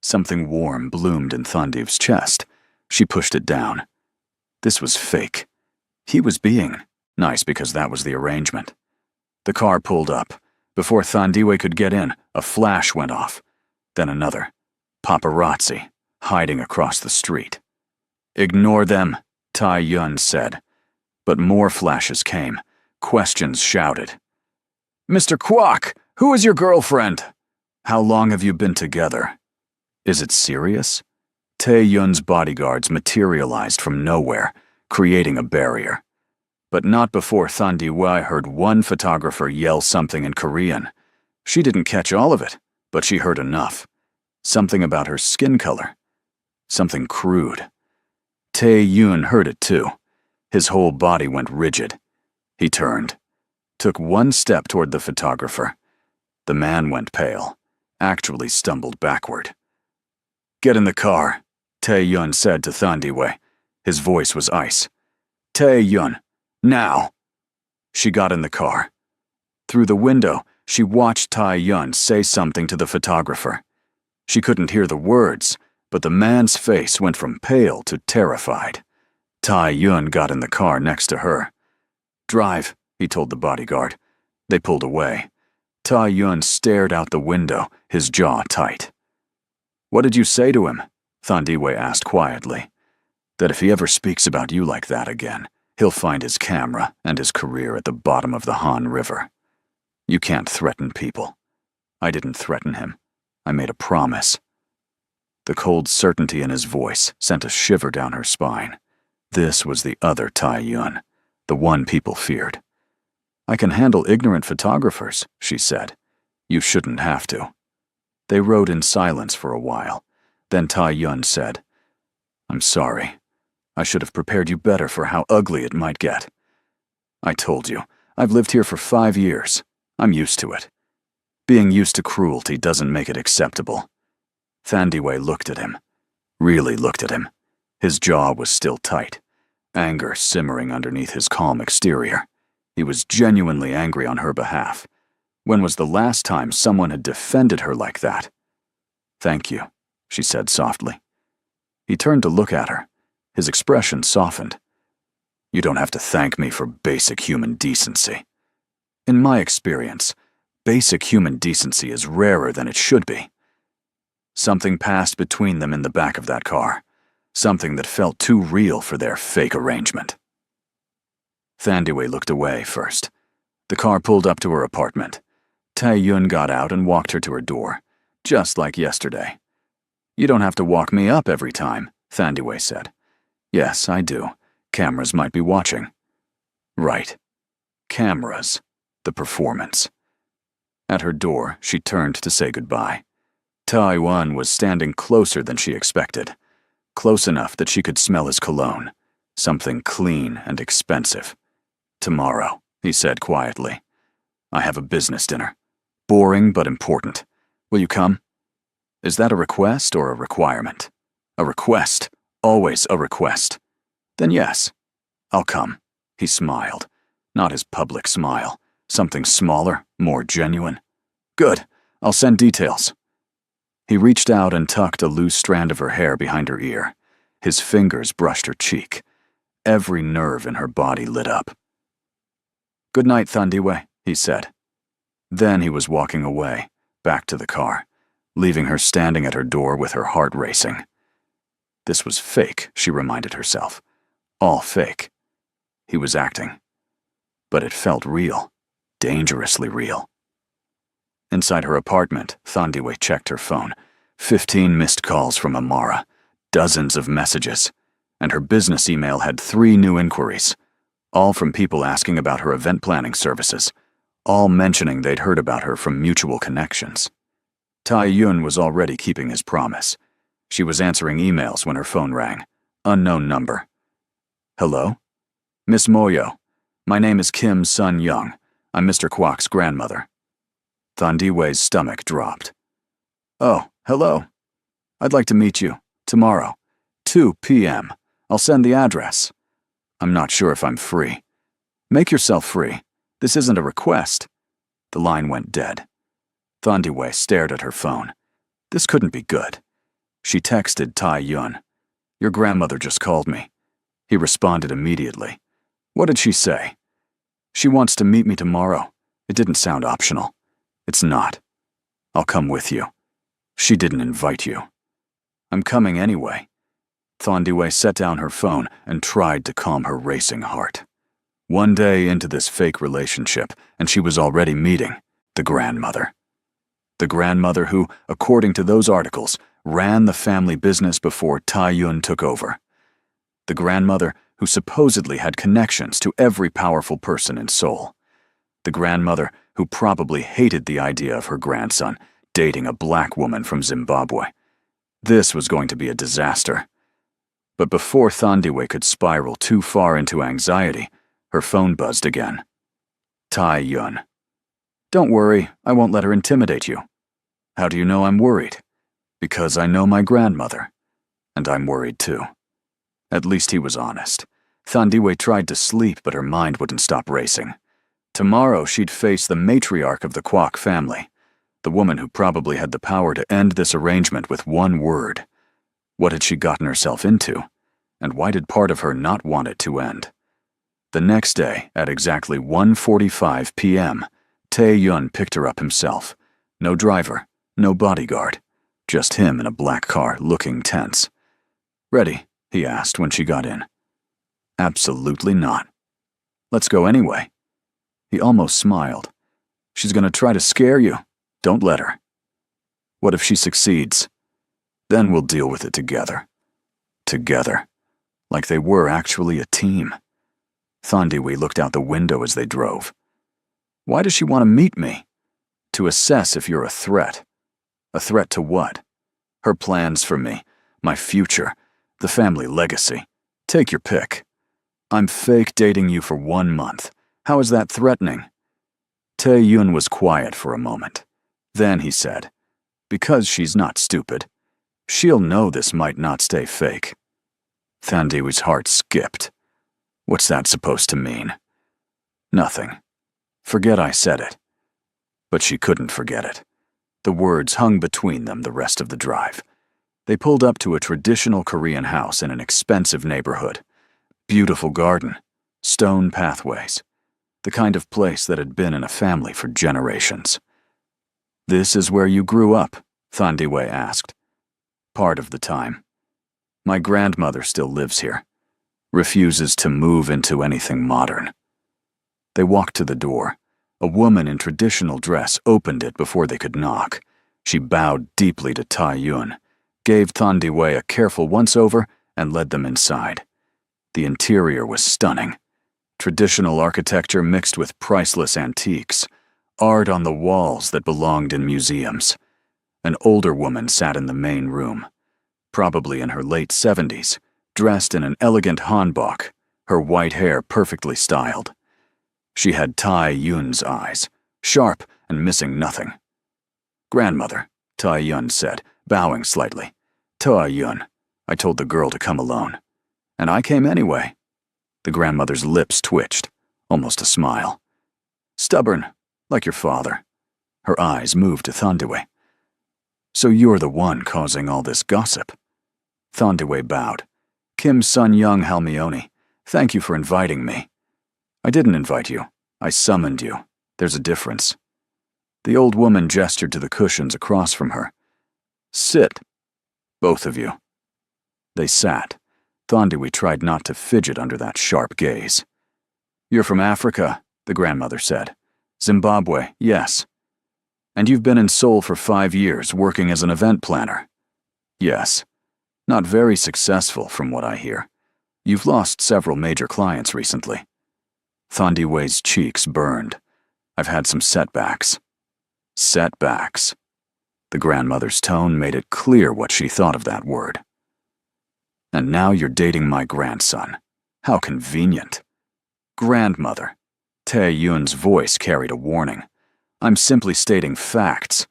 Something warm bloomed in Thandive's chest. She pushed it down. This was fake. He was being nice because that was the arrangement. The car pulled up. Before Thandiwe could get in, a flash went off. Then another. Paparazzi, hiding across the street. "Ignore them," Tai-yun said. But more flashes came. Questions shouted. "Mr. Kwok, who is your girlfriend? How long have you been together? Is it serious?" Tae-yun's bodyguards materialized from nowhere, creating a barrier. But not before Thandiwe heard one photographer yell something in Korean. She didn't catch all of it, but she heard enough. Something about her skin color. Something crude. Tae-yun heard it too. His whole body went rigid. He turned, took one step toward the photographer. The man went pale, actually stumbled backward. "Get in the car," Tae-yun said to Thandiwe. His voice was ice. "Tae-yun, now." She got in the car. Through the window, she watched Tai-yun say something to the photographer. She couldn't hear the words, but the man's face went from pale to terrified. Tai-yun got in the car next to her. "Drive," he told the bodyguard. They pulled away. Tai-yun stared out the window, his jaw tight. "What did you say to him?" Thandiwe asked quietly. "That if he ever speaks about you like that again, he'll find his camera and his career at the bottom of the Han River. You can't threaten people." "I didn't threaten him. I made a promise." The cold certainty in his voice sent a shiver down her spine. This was the other Tai-yun, the one people feared. "I can handle ignorant photographers," she said. "You shouldn't have to." They rode in silence for a while. Then Tai-yun said, "I'm sorry. I should have prepared you better for how ugly it might get. I told you, I've lived here for 5 years. I'm used to it. Being used to cruelty doesn't make it acceptable. Thandiwe looked at him. Really looked at him. His jaw was still tight, anger simmering underneath his calm exterior. He was genuinely angry on her behalf. When was the last time someone had defended her like that? "Thank you," she said softly. He turned to look at her. His expression softened. "You don't have to thank me for basic human decency. In my experience, basic human decency is rarer than it should be." Something passed between them in the back of that car. Something that felt too real for their fake arrangement. Thandiwe looked away first. The car pulled up to her apartment. Tae-yun got out and walked her to her door, just like yesterday. "You don't have to walk me up every time," Thandiwe said. "Yes, I do. Cameras might be watching." Right. Cameras. The performance. At her door, she turned to say goodbye. Tae-yun was standing closer than she expected. Close enough that she could smell his cologne. Something clean and expensive. "Tomorrow," he said quietly. "I have a business dinner. Boring but important. Will you come?" Is that a request or a requirement? A request. Always a request. Then yes, I'll come. He smiled. Not his public smile. Something smaller, more genuine. "Good. I'll send details." He reached out and tucked a loose strand of her hair behind her ear. His fingers brushed her cheek. Every nerve in her body lit up. "Good night, Thandiwe," he said. Then he was walking away, back to the car, leaving her standing at her door with her heart racing. This was fake, she reminded herself. All fake. He was acting. But it felt real. Dangerously real. Inside her apartment, Thandiwe checked her phone. 15 missed calls from Amara. Dozens of messages. And her business email had 3 new inquiries. All from people asking about her event planning services. All mentioning they'd heard about her from mutual connections. Tae-yun was already keeping his promise. She was answering emails when her phone rang. Unknown number. "Hello? Miss Moyo. My name is Kim Sun-young. I'm Mr. Kwok's grandmother." Thandiwe's stomach dropped. "Oh, hello. I'd like to meet you. Tomorrow. 2 p.m. I'll send the address. I'm not sure if I'm free." "Make yourself free. This isn't a request." The line went dead. Thandiwe stared at her phone. This couldn't be good. She texted Tae-yun. "Your grandmother just called me." He responded immediately. What did she say? "She wants to meet me tomorrow." It didn't sound optional. It's not. "I'll come with you." She didn't invite you. "I'm coming anyway." Thandiwe set down her phone and tried to calm her racing heart. One day into this fake relationship, and she was already meeting the grandmother. The grandmother who, according to those articles, ran the family business before Tae-yun took over. The grandmother who supposedly had connections to every powerful person in Seoul. The grandmother who probably hated the idea of her grandson dating a black woman from Zimbabwe. This was going to be a disaster. But before Thandiwe could spiral too far into anxiety, her phone buzzed again. Tae-yun. "Don't worry, I won't let her intimidate you." "How do you know I'm worried?" "Because I know my grandmother. And I'm worried too." At least he was honest. Thandiwe tried to sleep, but her mind wouldn't stop racing. Tomorrow she'd face the matriarch of the Kwok family, the woman who probably had the power to end this arrangement with one word. What had she gotten herself into? And why did part of her not want it to end? The next day, at exactly 1:45 p.m., Tae-yun picked her up himself. No driver, no bodyguard, just him in a black car looking tense. "Ready?" he asked when she got in. "Absolutely not." "Let's go anyway." He almost smiled. "She's gonna try to scare you. Don't let her." "What if she succeeds?" "Then we'll deal with it together." Together. Like they were actually a team. Thandiwe looked out the window as they drove. "Why does she want to meet me?" "To assess if you're a threat." "A threat to what?" "Her plans for me, my future, the family legacy. Take your pick." "I'm fake dating you for 1 month. How is that threatening?" Tae-yun was quiet for a moment. Then he said, "Because she's not stupid. She'll know this might not stay fake. Thandiwe's heart skipped. What's that supposed to mean? Nothing. Forget I said it. But she couldn't forget it. The words hung between them the rest of the drive. They pulled up to a traditional Korean house in an expensive neighborhood. Beautiful garden, stone pathways, the kind of place that had been in a family for generations. This is where you grew up? Thandiwe asked. Part of the time. My grandmother still lives here. Refuses to move into anything modern. They walked to the door. A woman in traditional dress opened it before they could knock. She bowed deeply to Tai-yun, gave Thandiwe a careful once-over, and led them inside. The interior was stunning. Traditional architecture mixed with priceless antiques. Art on the walls that belonged in museums. An older woman sat in the main room, probably in her late 70s, dressed in an elegant hanbok, her white hair perfectly styled. She had Tai-yun's eyes, sharp and missing nothing. Grandmother, Tai-yun said, bowing slightly. Tai-yun, I told the girl to come alone. And I came anyway. The grandmother's lips twitched, almost a smile. Stubborn, like your father. Her eyes moved to Thandiwe. So you're the one causing all this gossip. Thandiwe bowed. Kim Sun Young Halmione, thank you for inviting me. I didn't invite you. I summoned you. There's a difference. The old woman gestured to the cushions across from her. Sit. Both of you. They sat. Thandiwe tried not to fidget under that sharp gaze. You're from Africa, the grandmother said. Zimbabwe, yes. And you've been in Seoul for 5 years, working as an event planner. Yes. Not very successful, from what I hear. You've lost several major clients recently. Thandiwe's cheeks burned. I've had some setbacks. Setbacks. The grandmother's tone made it clear what she thought of that word. And now you're dating my grandson. How convenient. Grandmother. Tae-yun's voice carried a warning. I'm simply stating facts.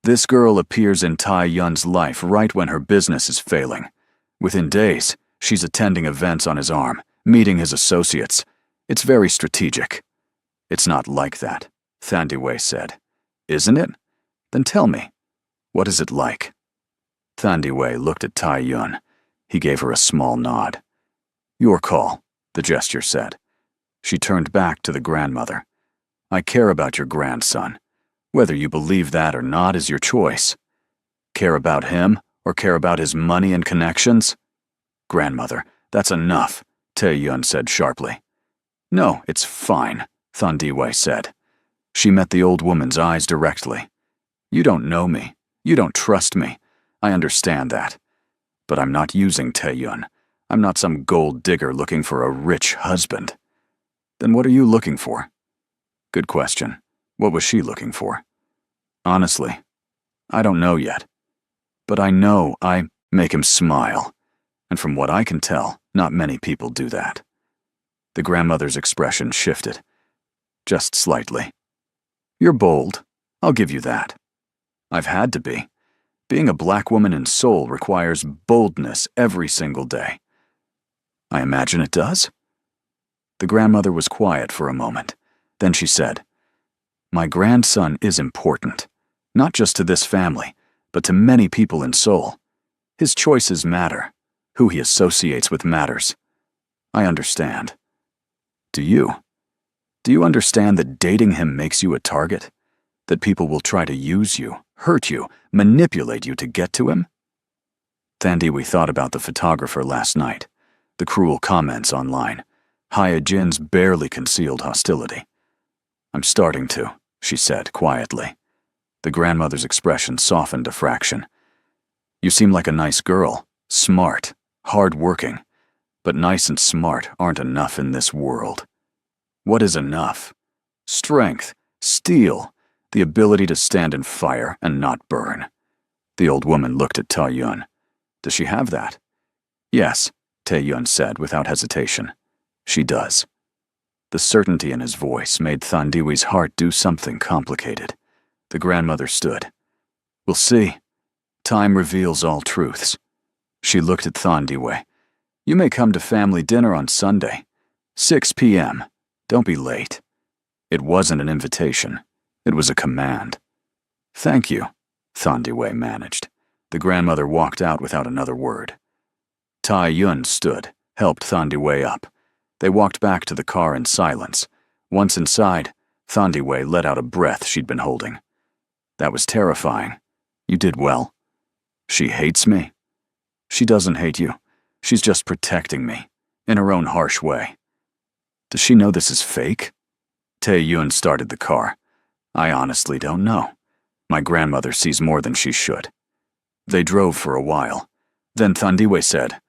This girl appears in Tai-yun's life right when her business is failing. Within days, she's attending events on his arm, meeting his associates. It's very strategic. It's not like that, Thandiwe said. Isn't it? Then tell me, what is it like? Thandiwe looked at Tai-yun. He gave her a small nod. Your call, the gesture said. She turned back to the grandmother. I care about your grandson. Whether you believe that or not is your choice. Care about him or care about his money and connections? Grandmother, that's enough, Tae-yun said sharply. No, it's fine, Thandiwe said. She met the old woman's eyes directly. You don't know me. You don't trust me. I understand that. But I'm not using Tae-yun. I'm not some gold digger looking for a rich husband. Then what are you looking for? Good question. What was she looking for? Honestly, I don't know yet. But I know I make him smile. And from what I can tell, not many people do that. The grandmother's expression shifted. Just slightly. You're bold. I'll give you that. I've had to be. Being a black woman in Seoul requires boldness every single day. I imagine it does. The grandmother was quiet for a moment. Then she said, My grandson is important, not just to this family, but to many people in Seoul. His choices matter. Who he associates with matters. I understand. Do you? Do you understand that dating him makes you a target? That people will try to use you, hurt you, manipulate you to get to him? Thandiwe thought about the photographer last night, the cruel comments online. Hyejin's barely concealed hostility. I'm starting to, she said quietly. The grandmother's expression softened a fraction. You seem like a nice girl, smart, hard-working, but nice and smart aren't enough in this world. What is enough? Strength, steel, the ability to stand in fire and not burn. The old woman looked at Tae-yun. Does she have that? Yes, Tae-yun said without hesitation. She does. The certainty in his voice made Thandiwe's heart do something complicated. The grandmother stood. We'll see. Time reveals all truths. She looked at Thandiwe. You may come to family dinner on Sunday. 6 p.m. Don't be late. It wasn't an invitation. It was a command. Thank you, Thandiwe managed. The grandmother walked out without another word. Tai Yun stood, helped Thandiwe up. They walked back to the car in silence. Once inside, Thandiwe let out a breath she'd been holding. That was terrifying. You did well. She hates me? She doesn't hate you. She's just protecting me, in her own harsh way. Does she know this is fake? Tae Yun started the car. I honestly don't know. My grandmother sees more than she should. They drove for a while. Then Thandiwe said,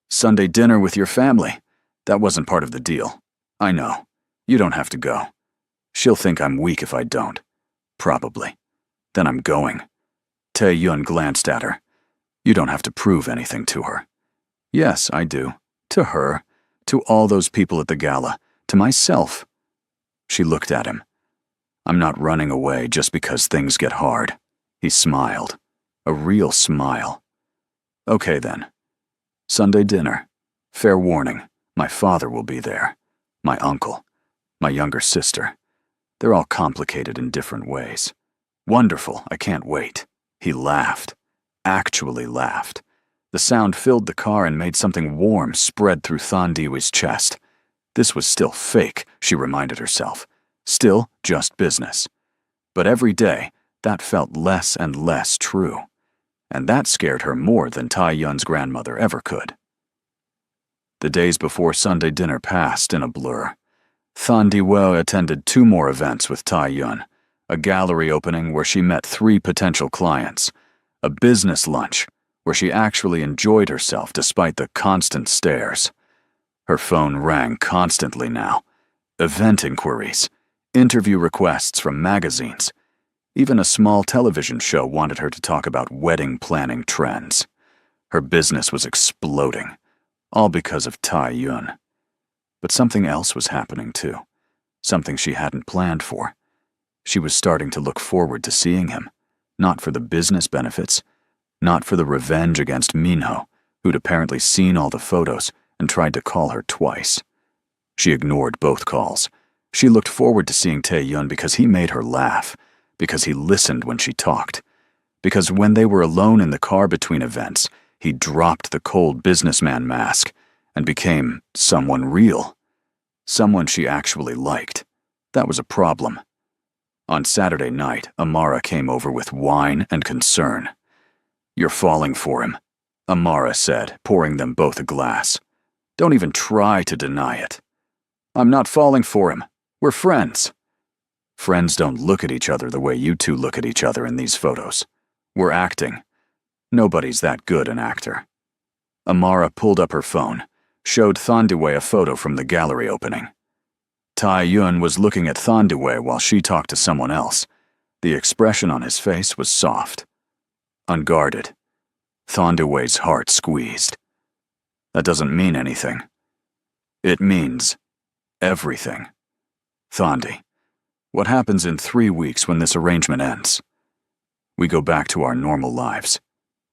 Sunday dinner with your family. That wasn't part of the deal. I know. You don't have to go. She'll think I'm weak if I don't. Probably. Then I'm going. Tae Yun glanced at her. You don't have to prove anything to her. Yes, I do. To her. To all those people at the gala. To myself. She looked at him. I'm not running away just because things get hard. He smiled. A real smile. Okay then. Sunday dinner. Fair warning, my father will be there. My uncle. My younger sister. They're all complicated in different ways. Wonderful, I can't wait. He laughed. Actually laughed. The sound filled the car and made something warm spread through Thandiwe's chest. This was still fake, she reminded herself. Still just business. But every day, that felt less and less true. And that scared her more than Tai Yun's grandmother ever could. The days before Sunday dinner passed in a blur. Thandiwe attended 2 more events with Tai Yun, a gallery opening where she met 3 potential clients, a business lunch where she actually enjoyed herself despite the constant stares. Her phone rang constantly now. Event inquiries, interview requests from magazines. Even a small television show wanted her to talk about wedding planning trends. Her business was exploding, all because of Tai Yun. But something else was happening too, something she hadn't planned for. She was starting to look forward to seeing him, not for the business benefits, not for the revenge against Minho, who'd apparently seen all the photos and tried to call her twice. She ignored both calls. She looked forward to seeing Tae Yun because he made her laugh, because he listened when she talked, because when they were alone in the car between events, he dropped the cold businessman mask and became someone real, someone she actually liked. That was a problem. On Saturday night, Amara came over with wine and concern. You're falling for him, Amara said, pouring them both a glass. Don't even try to deny it. I'm not falling for him. We're friends. Friends don't look at each other the way you two look at each other in these photos. We're acting. Nobody's that good an actor. Amara pulled up her phone, showed Thandiwe a photo from the gallery opening. Tai Yun was looking at Thandiwe while she talked to someone else. The expression on his face was soft. Unguarded. Thandiwe's heart squeezed. That doesn't mean anything. It means everything. Thandi, what happens in 3 weeks when this arrangement ends? We go back to our normal lives.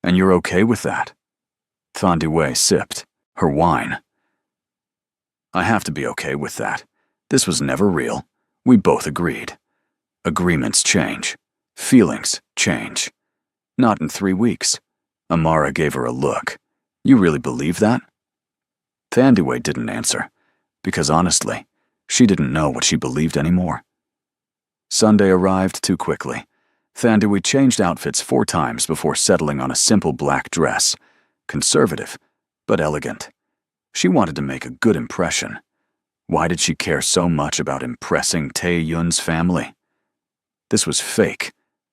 And you're okay with that? Thandiwe sipped, her wine. I have to be okay with that. This was never real. We both agreed. Agreements change. Feelings change. Not in 3 weeks. Amara gave her a look. You really believe that? Thandiwe didn't answer, because honestly, she didn't know what she believed anymore. Sunday arrived too quickly. Thandiwe changed outfits 4 times before settling on a simple black dress. Conservative, but elegant. She wanted to make a good impression. Why did she care so much about impressing Tae Yun's family? This was fake,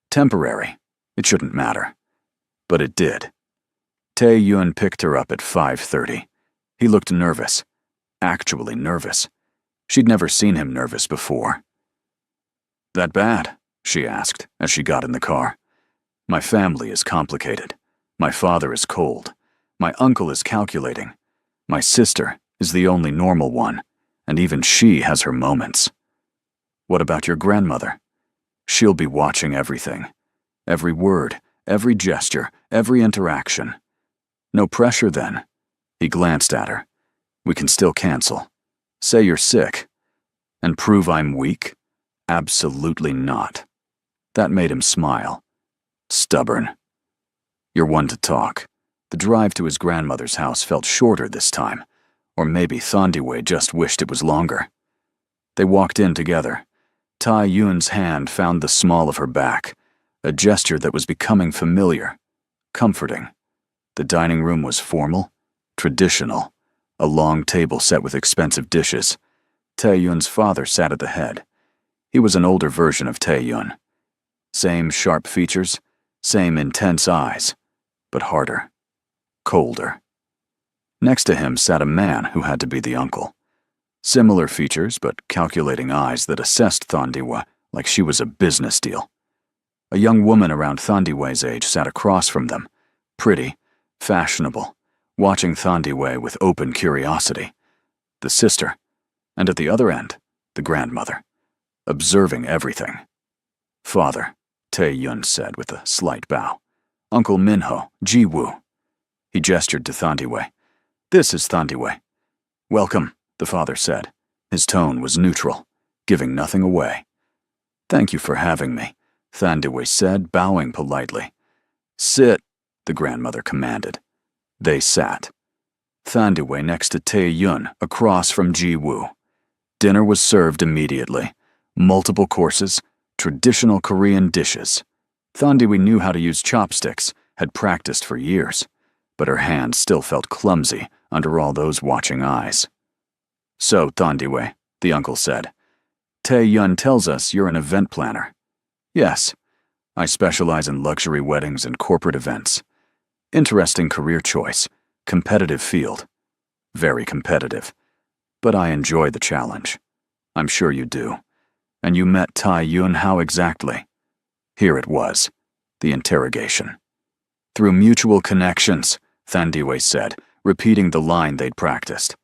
temporary. It shouldn't matter. But it did. Tae Yun picked her up at 5:30. He looked nervous. Actually nervous. She'd never seen him nervous before. That bad? She asked as she got in the car. My family is complicated. My father is cold. My uncle is calculating. My sister is the only normal one, and even she has her moments. What about your grandmother? She'll be watching everything. Every word, every gesture, every interaction. No pressure then. He glanced at her. We can still cancel. Say you're sick. And prove I'm weak? Absolutely not. That made him smile. Stubborn. You're one to talk. The drive to his grandmother's house felt shorter this time, or maybe Thandiwe just wished it was longer. They walked in together. Tai Yun's hand found the small of her back, a gesture that was becoming familiar, comforting. The dining room was formal, traditional, a long table set with expensive dishes. Tae-yun's father sat at the head. He was an older version of Tae-yun. Same sharp features, same intense eyes, but harder, colder. Next to him sat a man who had to be the uncle. Similar features, but calculating eyes that assessed Thandiwe like she was a business deal. A young woman around Thandiwe's age sat across from them, pretty, fashionable, watching Thandiwe with open curiosity. The sister, and at the other end, the grandmother, observing everything. Father, Tae-yun said with a slight bow. Uncle Minho, Ji-woo. He gestured to Thandiwe. This is Thandiwe. Welcome, the father said. His tone was neutral, giving nothing away. Thank you for having me, Thandiwe said, bowing politely. Sit, the grandmother commanded. They sat. Thandiwe next to Tae-yun, across from Ji-woo. Dinner was served immediately. Multiple courses, traditional Korean dishes. Thandiwe knew how to use chopsticks, had practiced for years, but her hands still felt clumsy under all those watching eyes. So, Thandiwe, the uncle said, Tae-yun tells us you're an event planner. Yes, I specialize in luxury weddings and corporate events. Interesting career choice, competitive field. Very competitive. But I enjoy the challenge. I'm sure you do. And you met Tae-yun how exactly? Here it was, the interrogation. Through mutual connections, Thandiwe said, repeating the line they'd practiced.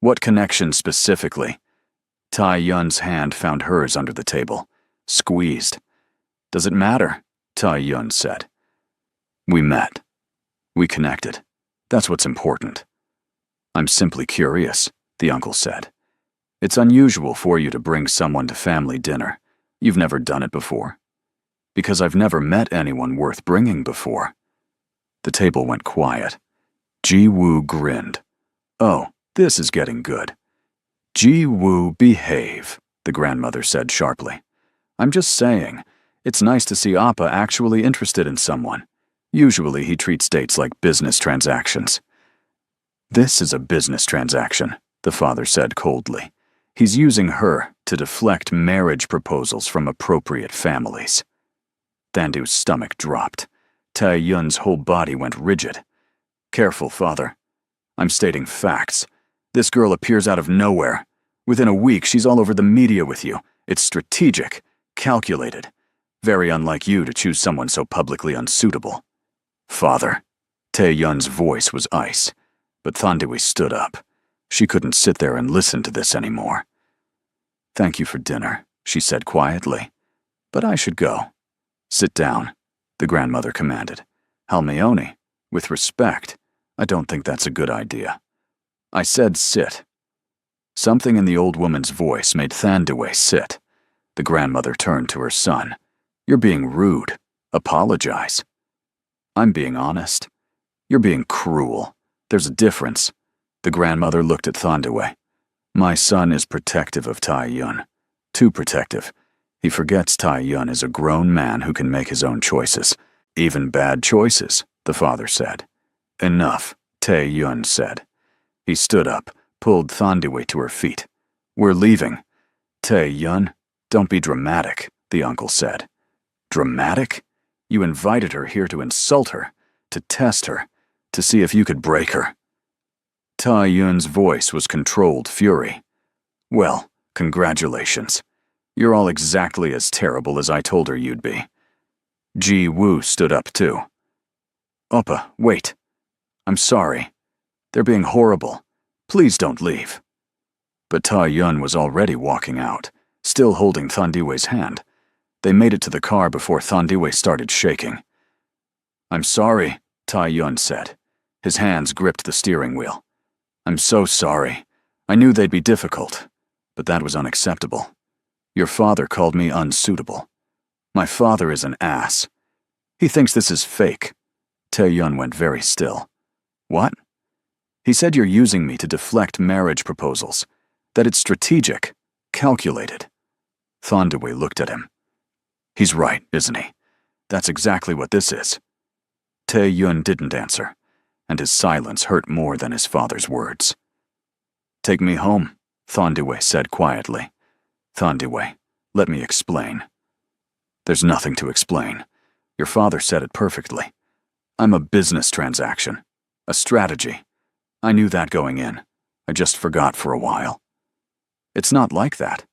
What connection specifically? Tae-yun's hand found hers under the table, squeezed. Does it matter? Tae-yun said. We met. We connected. That's what's important. I'm simply curious, the uncle said. It's unusual for you to bring someone to family dinner. You've never done it before. Because I've never met anyone worth bringing before. The table went quiet. Ji-woo grinned. Oh, this is getting good. Ji-woo, behave, the grandmother said sharply. I'm just saying, it's nice to see Appa actually interested in someone. Usually he treats dates like business transactions. This is a business transaction, the father said coldly. He's using her to deflect marriage proposals from appropriate families. Thandu's stomach dropped. Tae-yun's whole body went rigid. Careful, father. I'm stating facts. This girl appears out of nowhere. Within a week, she's all over the media with you. It's strategic, calculated. Very unlike you to choose someone so publicly unsuitable. Father. Tae-yun's voice was ice, but Thandiwe stood up. She couldn't sit there and listen to this anymore. Thank you for dinner, she said quietly. But I should go. Sit down, the grandmother commanded. Halmeoni, with respect, I don't think that's a good idea. I said sit. Something in the old woman's voice made Thandiwe sit. The grandmother turned to her son. You're being rude. Apologize. I'm being honest. You're being cruel. There's a difference. The grandmother looked at Thandiwe. My son is protective of Tae-yun. Too protective. He forgets Tae-yun is a grown man who can make his own choices. Even bad choices, the father said. Enough, Tae-yun said. He stood up, pulled Thandiwe to her feet. We're leaving. Tae-yun, don't be dramatic, the uncle said. Dramatic? You invited her here to insult her, to test her, to see if you could break her. Tae-yun's voice was controlled fury. Well, congratulations. You're all exactly as terrible as I told her you'd be. Ji-woo stood up too. Oppa, wait. I'm sorry. They're being horrible. Please don't leave. But Tae-yun was already walking out, still holding Thandiwe's hand. They made it to the car before Thandiwe started shaking. I'm sorry, Tai-yun said. His hands gripped the steering wheel. I'm so sorry. I knew they'd be difficult, but that was unacceptable. Your father called me unsuitable. My father is an ass. He thinks this is fake. Tae-yun went very still. What? He said you're using me to deflect marriage proposals, that it's strategic, calculated. Thandiwe looked at him. He's right, isn't he? That's exactly what this is. Tae-yun didn't answer, and his silence hurt more than his father's words. Take me home, Thandiwe said quietly. Thandiwe, let me explain. There's nothing to explain. Your father said it perfectly. I'm a business transaction, a strategy. I knew that going in. I just forgot for a while. It's not like that,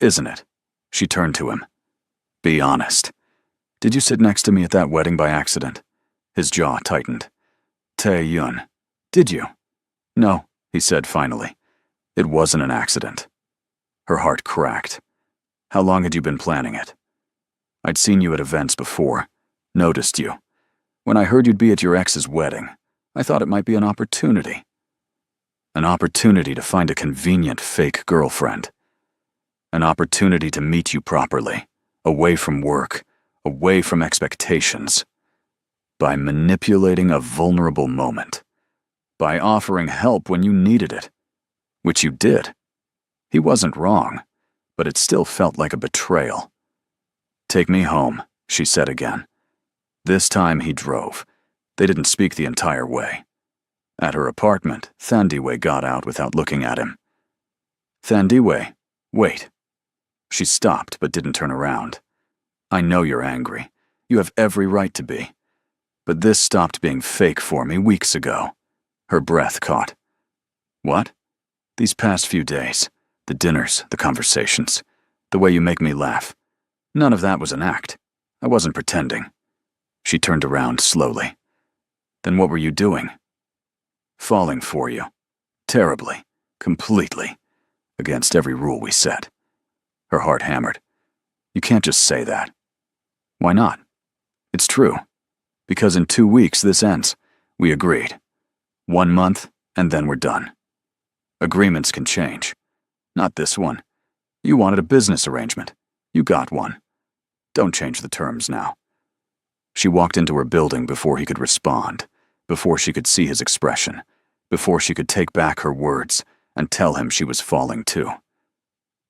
isn't it? She turned to him. Be honest. Did you sit next to me at that wedding by accident? His jaw tightened. Tae-yun, did you? No, he said finally. It wasn't an accident. Her heart cracked. How long had you been planning it? I'd seen you at events before, noticed you. When I heard you'd be at your ex's wedding, I thought it might be an opportunity. An opportunity to find a convenient fake girlfriend. An opportunity to meet you properly, away from work, away from expectations. By manipulating a vulnerable moment. By offering help when you needed it. Which you did. He wasn't wrong, but it still felt like a betrayal. Take me home, she said again. This time he drove. They didn't speak the entire way. At her apartment, Thandiwe got out without looking at him. Thandiwe, wait. She stopped but didn't turn around. I know you're angry. You have every right to be. But this stopped being fake for me weeks ago. Her breath caught. What? These past few days. The dinners, the conversations, the way you make me laugh. None of that was an act. I wasn't pretending. She turned around slowly. Then what were you doing? Falling for you. Terribly. Completely. Against every rule we set. Her heart hammered. You can't just say that. Why not? It's true. Because in 2 weeks this ends. We agreed. 1 month, and then we're done. Agreements can change. Not this one. You wanted a business arrangement. You got one. Don't change the terms now. She walked into her building before he could respond, before she could see his expression, before she could take back her words and tell him she was falling too.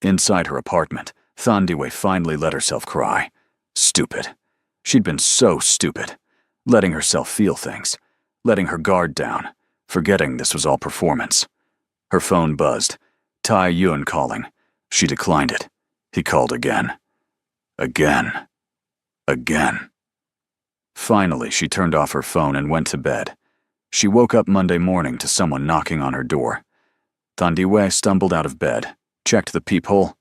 Inside her apartment, Thandiwe finally let herself cry. Stupid. She'd been so stupid. Letting herself feel things. Letting her guard down. Forgetting this was all performance. Her phone buzzed. Tai-yun calling. She declined it. He called again. Again. Again. Finally, she turned off her phone and went to bed. She woke up Monday morning to someone knocking on her door. Thandiwe stumbled out of bed, checked the peephole.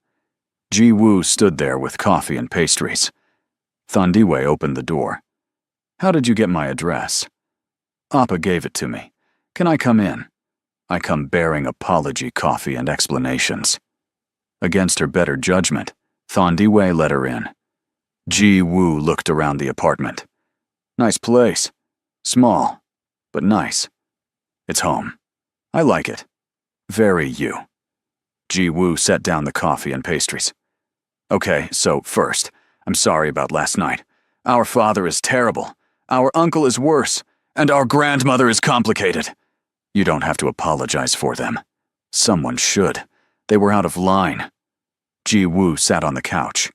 Ji-woo stood there with coffee and pastries. Thandiwe opened the door. How did you get my address? Appa gave it to me. Can I come in? I come bearing apology, coffee, and explanations. Against her better judgment, Thandiwe let her in. Ji-woo looked around the apartment. Nice place. Small, but nice. It's home. I like it. Very you. Ji-woo set down the coffee and pastries. Okay, so first, I'm sorry about last night. Our father is terrible. Our uncle is worse. And our grandmother is complicated. You don't have to apologize for them. Someone should. They were out of line. Ji-woo sat on the couch.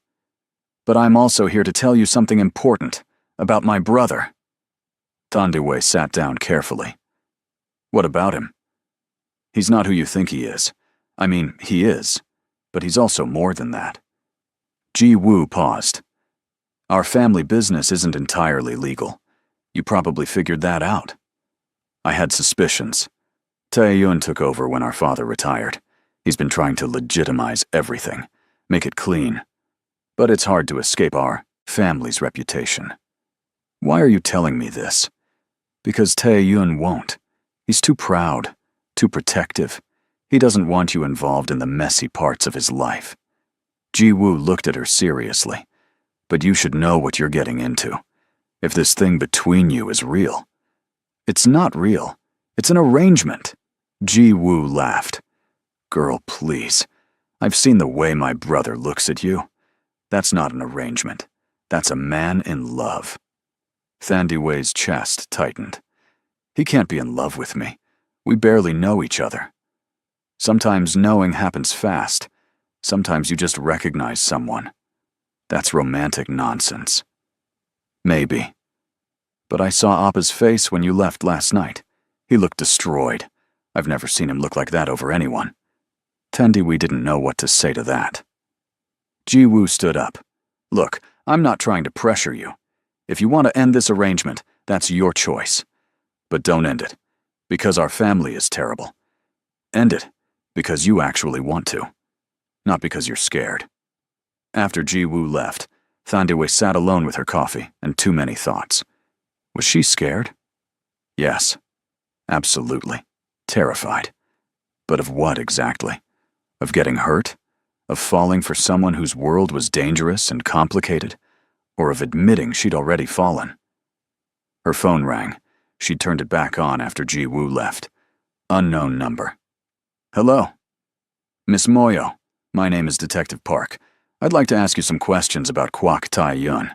But I'm also here to tell you something important about my brother. Thandiwe sat down carefully. What about him? He's not who you think he is. I mean, he is, but he's also more than that. Ji-woo paused. Our family business isn't entirely legal. You probably figured that out. I had suspicions. Tae-yun took over when our father retired. He's been trying to legitimize everything, make it clean. But it's hard to escape our family's reputation. Why are you telling me this? Because Tae-yun won't. He's too proud, too protective. He doesn't want you involved in the messy parts of his life. Ji-woo looked at her seriously. But you should know what you're getting into. If this thing between you is real. It's not real. It's an arrangement. Ji-woo laughed. Girl, please. I've seen the way my brother looks at you. That's not an arrangement. That's a man in love. Thandiwei's chest tightened. He can't be in love with me. We barely know each other. Sometimes knowing happens fast. Sometimes you just recognize someone. That's romantic nonsense. Maybe. But I saw Appa's face when you left last night. He looked destroyed. I've never seen him look like that over anyone. Thandiwei didn't know what to say to that. Ji-woo stood up. Look, I'm not trying to pressure you. If you want to end this arrangement, that's your choice. But don't end it, because our family is terrible. End it, because you actually want to. Not because you're scared. After Ji-woo left, Thandiwei sat alone with her coffee and too many thoughts. Was she scared? Yes. Absolutely. Terrified. But of what exactly? Of getting hurt? Of falling for someone whose world was dangerous and complicated? Or of admitting she'd already fallen? Her phone rang. She turned it back on after Ji-woo left. Unknown number. Hello. Miss Moyo, my name is Detective Park. I'd like to ask you some questions about Kwak Tai-yun.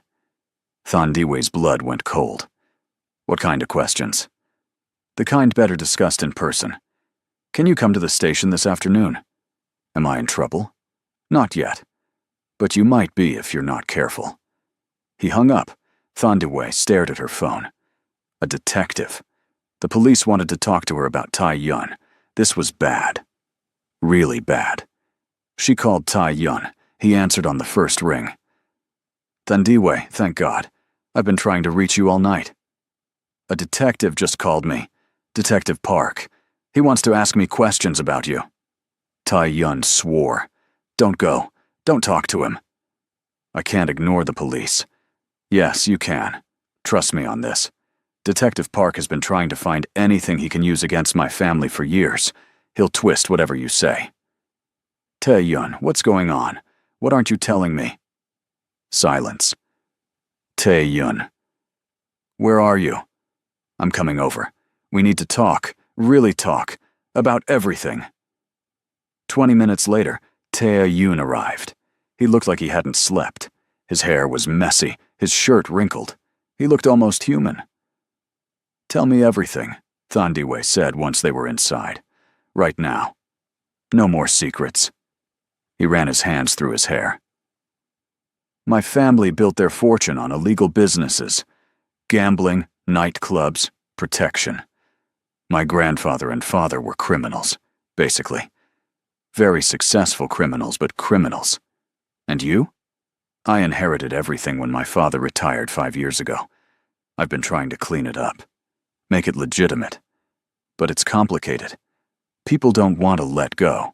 Thandiwei's blood went cold. What kind of questions? The kind better discussed in person. Can you come to the station this afternoon? Am I in trouble? Not yet. But you might be if you're not careful. He hung up. Thandiwei stared at her phone. A detective. The police wanted to talk to her about Tai-yun. This was bad. Really bad. She called Tai-yun. He answered on the first ring. Thandiwei, thank God. I've been trying to reach you all night. A detective just called me. Detective Park. He wants to ask me questions about you. Tai-yun swore. Don't go. Don't talk to him. I can't ignore the police. Yes, you can. Trust me on this. Detective Park has been trying to find anything he can use against my family for years. He'll twist whatever you say. Tae-yun, what's going on? What aren't you telling me? Silence. Tae-yun. Where are you? I'm coming over. We need to talk, really talk, about everything. 20 minutes later, Tae-yun arrived. He looked like he hadn't slept. His hair was messy, his shirt wrinkled. He looked almost human. Tell me everything, Thandiwei said once they were inside. Right now. No more secrets. He ran his hands through his hair. My family built their fortune on illegal businesses. Gambling, nightclubs, protection. My grandfather and father were criminals, basically. Very successful criminals, but criminals. And you? I inherited everything when my father retired 5 years ago. I've been trying to clean it up. Make it legitimate. But it's complicated. People don't want to let go,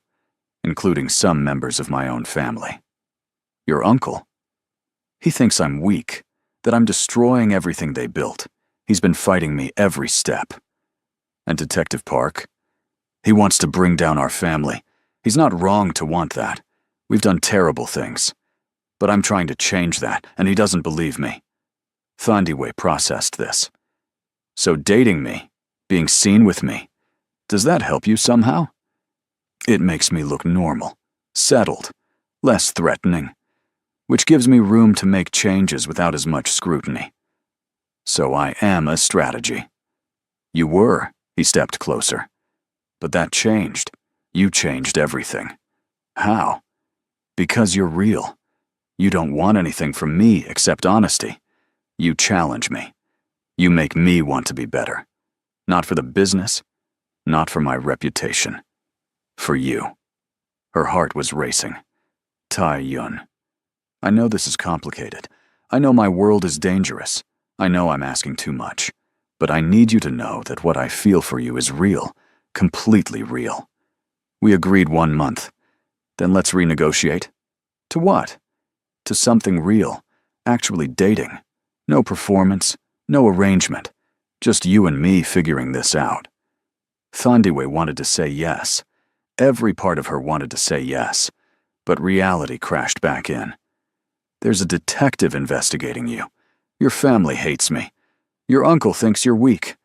including some members of my own family. Your uncle? He thinks I'm weak, that I'm destroying everything they built. He's been fighting me every step. And Detective Park? He wants to bring down our family. He's not wrong to want that. We've done terrible things. But I'm trying to change that, and he doesn't believe me. Thandiwei processed this. So dating me, being seen with me, does that help you somehow? It makes me look normal, settled, less threatening, which gives me room to make changes without as much scrutiny. So I am a strategy. You were, he stepped closer. But that changed. You changed everything. How? Because you're real. You don't want anything from me except honesty. You challenge me. You make me want to be better. Not for the business, not for my reputation. For you. Her heart was racing. Tai-yun. I know this is complicated. I know my world is dangerous. I know I'm asking too much. But I need you to know that what I feel for you is real. Completely real. We agreed 1 month. Then let's renegotiate. To what? To something real. Actually dating. No performance. No arrangement. Just you and me figuring this out. Thandiwei wanted to say yes. Every part of her wanted to say yes. But reality crashed back in. There's a detective investigating you. Your family hates me. Your uncle thinks you're weak.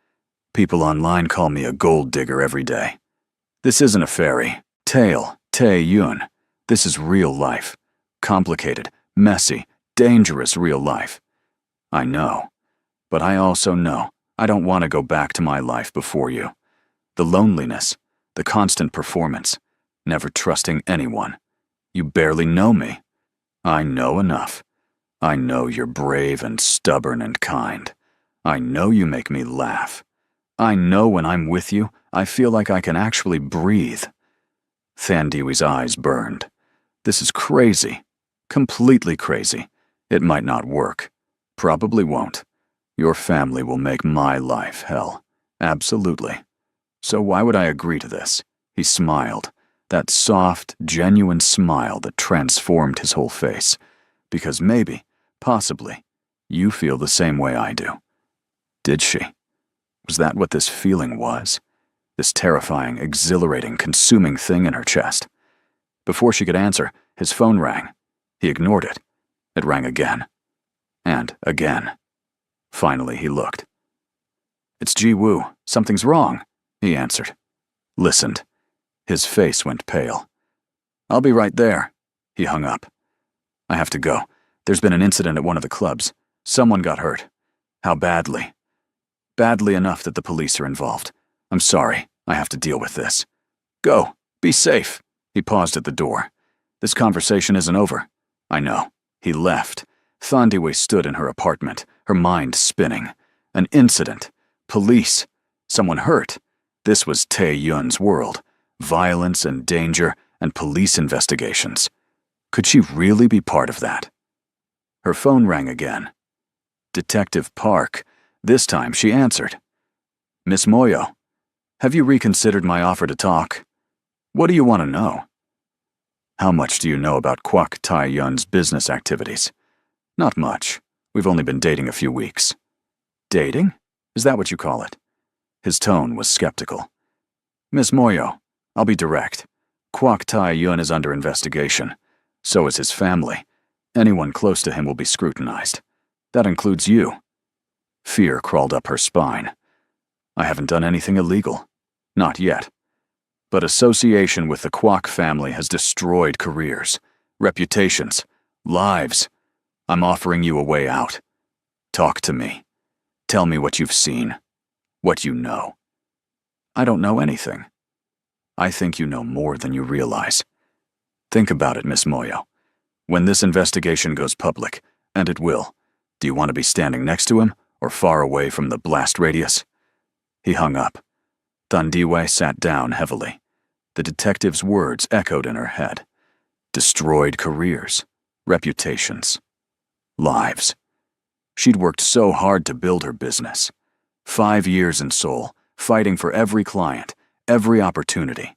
People online call me a gold digger every day. This isn't a fairy tale, Tae-Yun. This is real life. Complicated, messy, dangerous real life. I know. But I also know I don't want to go back to my life before you. The loneliness, the constant performance, never trusting anyone. You barely know me. I know enough. I know you're brave and stubborn and kind. I know you make me laugh. I know when I'm with you, I feel like I can actually breathe. Thandiwe's eyes burned. This is crazy. Completely crazy. It might not work. Probably won't. Your family will make my life hell. Absolutely. So why would I agree to this? He smiled. That soft, genuine smile that transformed his whole face. Because maybe, possibly, you feel the same way I do. Did she? Was that what this feeling was? This terrifying, exhilarating, consuming thing in her chest? Before she could answer, his phone rang. He ignored it. It rang again. And again. Finally, he looked. "It's Ji-Woo. Something's wrong," he answered. Listened. His face went pale. "I'll be right there." He hung up. "I have to go. There's been an incident at one of the clubs. Someone got hurt. How badly?" "Badly enough that the police are involved. I'm sorry. I have to deal with this." "Go. Be safe." He paused at the door. "This conversation isn't over." "I know." He left. Thandiwe stood in her apartment, her mind spinning. An incident. Police. Someone hurt. This was Tae-Yun's world. Violence and danger and police investigations. Could she really be part of that? Her phone rang again. Detective Park. This time she answered. "Miss Moyo, have you reconsidered my offer to talk? What do you want to know?" "How much do you know about Kwak Tae-Yun's business activities?" "Not much. We've only been dating a few weeks." "Dating? Is that what you call it?" His tone was skeptical. "Miss Moyo, I'll be direct. Kwak Tae-Yun is under investigation. So is his family. Anyone close to him will be scrutinized. That includes you." Fear crawled up her spine. "I haven't done anything illegal. Not yet. But association with the Kwak family has destroyed careers, reputations, lives. I'm offering you a way out. Talk to me. Tell me what you've seen, what you know." "I don't know anything." "I think you know more than you realize. Think about it, Miss Moyo. When this investigation goes public, and it will, do you want to be standing next to him or far away from the blast radius?" He hung up. Thandiwe sat down heavily. The detective's words echoed in her head. Destroyed careers, reputations, lives. She'd worked so hard to build her business. 5 years in Seoul, fighting for every client, every opportunity.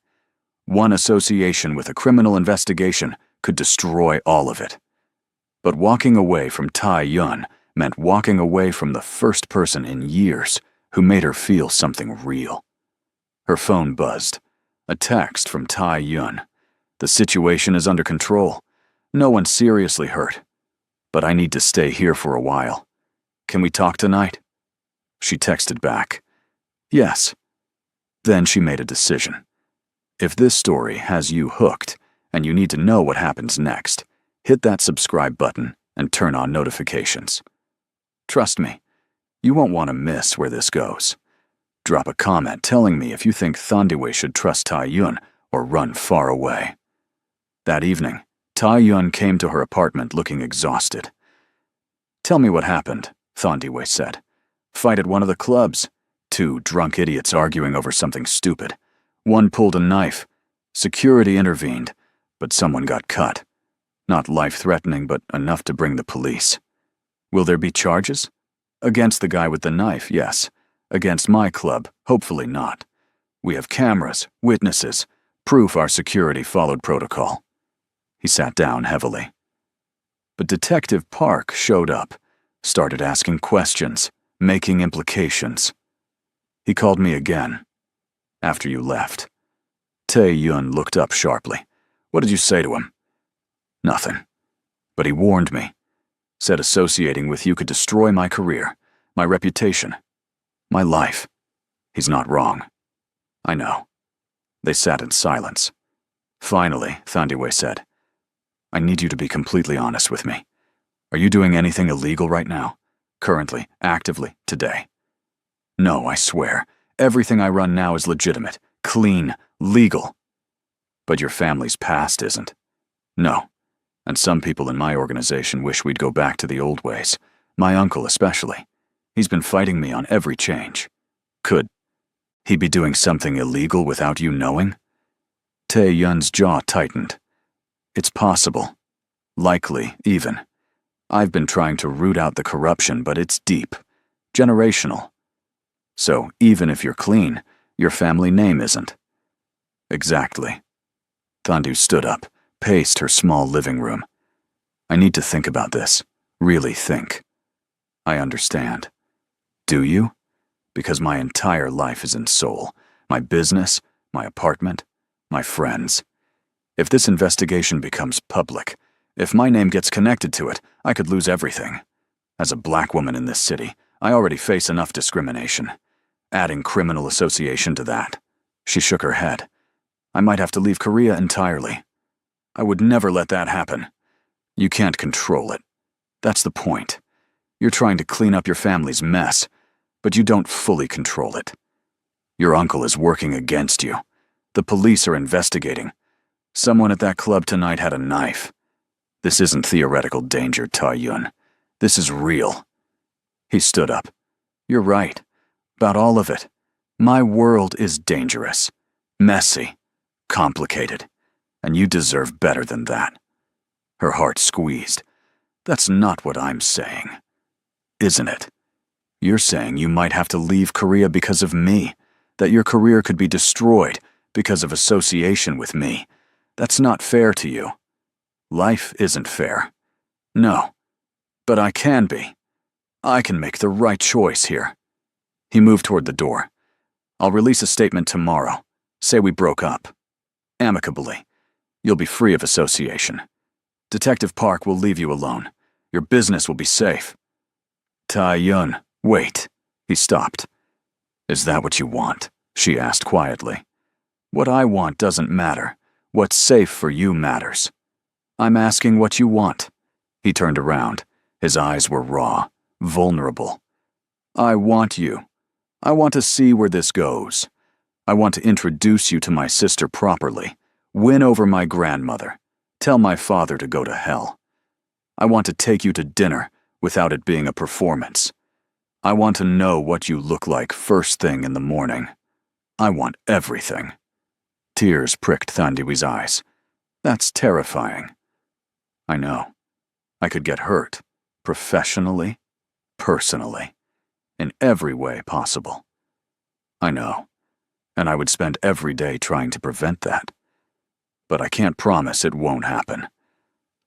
One association with a criminal investigation could destroy all of it. But walking away from Tae-Yun meant walking away from the first person in years who made her feel something real. Her phone buzzed. A text from Tae-Yun. "The situation is under control. No one's seriously hurt. But I need to stay here for a while. Can we talk tonight?" She texted back. "Yes." Then she made a decision. If this story has you hooked, and you need to know what happens next, hit that subscribe button and turn on notifications. Trust me, you won't want to miss where this goes. Drop a comment telling me if you think Thandiwe should trust Tae-Yun or run far away. That evening, Tae-Yun came to her apartment looking exhausted. "Tell me what happened," Thandiwe said. "Fight at one of the clubs. 2 drunk idiots arguing over something stupid. One pulled a knife. Security intervened, but someone got cut. Not life-threatening, but enough to bring the police. Will there be charges? Against the guy with the knife, yes. Against my club, hopefully not. We have cameras, witnesses, proof our security followed protocol." He sat down heavily. But Detective Park showed up, started asking questions, making implications. He called me again. After you left. Tae-Yun looked up sharply. "What did you say to him?" "Nothing. But he warned me. Said associating with you could destroy my career, my reputation, my life. He's not wrong. I know. They sat in silence. Finally, Thandiwe said, I need you to be completely honest with me. Are you doing anything illegal right now? Currently, actively, today? No, I swear. Everything I run now is legitimate, clean, legal. But your family's past isn't. No. And some people in my organization wish we'd go back to the old ways. My uncle especially. He's been fighting me on every change. Could he be doing something illegal without you knowing? Tae Yun's jaw tightened. It's possible. Likely, even. I've been trying to root out the corruption, but it's deep. Generational. So, even if you're clean, your family name isn't. Exactly. Thandu stood up, paced her small living room. I need to think about this. Really think. I understand. Do you? Because my entire life is in Seoul. My business, my apartment, my friends. If this investigation becomes public, if my name gets connected to it, I could lose everything. As a black woman in this city, I already face enough discrimination. Adding criminal association to that. She shook her head. I might have to leave Korea entirely. I would never let that happen. You can't control it. That's the point. You're trying to clean up your family's mess, but you don't fully control it. Your uncle is working against you. The police are investigating. Someone at that club tonight had a knife. This isn't theoretical danger, Tae Yun. This is real. He stood up. You're right. About all of it. My world is dangerous, messy, complicated, and you deserve better than that. Her heart squeezed. That's not what I'm saying. Isn't it? You're saying you might have to leave Korea because of me, that your career could be destroyed because of association with me. That's not fair to you. Life isn't fair. No. But I can be. I can make the right choice here. He moved toward the door. I'll release a statement tomorrow. Say we broke up. Amicably. You'll be free of association. Detective Park will leave you alone. Your business will be safe. Tae Yun, wait. He stopped. Is that what you want? She asked quietly. What I want doesn't matter. What's safe for you matters. I'm asking what you want. He turned around. His eyes were raw, vulnerable. I want you. I want to see where this goes. I want to introduce you to my sister properly, win over my grandmother, tell my father to go to hell. I want to take you to dinner without it being a performance. I want to know what you look like first thing in the morning. I want everything. Tears pricked Thandiwe's eyes. That's terrifying. I know. I could get hurt, professionally, personally, in every way possible. I know, and I would spend every day trying to prevent that. But I can't promise it won't happen.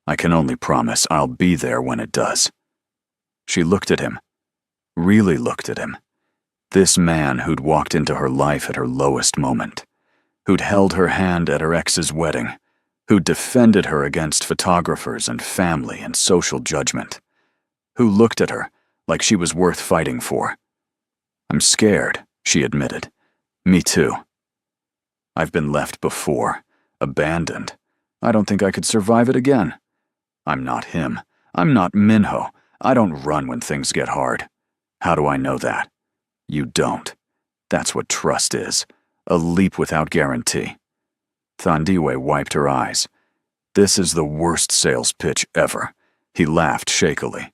I can only promise I'll be there when it does. She looked at him, really looked at him. This man who'd walked into her life at her lowest moment, who'd held her hand at her ex's wedding, who'd defended her against photographers and family and social judgment, who looked at her like she was worth fighting for. I'm scared, she admitted. Me too. I've been left before, abandoned. I don't think I could survive it again. I'm not him. I'm not Minho. I don't run when things get hard. How do I know that? You don't. That's what trust is. A leap without guarantee. Thandiwe wiped her eyes. This is the worst sales pitch ever. He laughed shakily.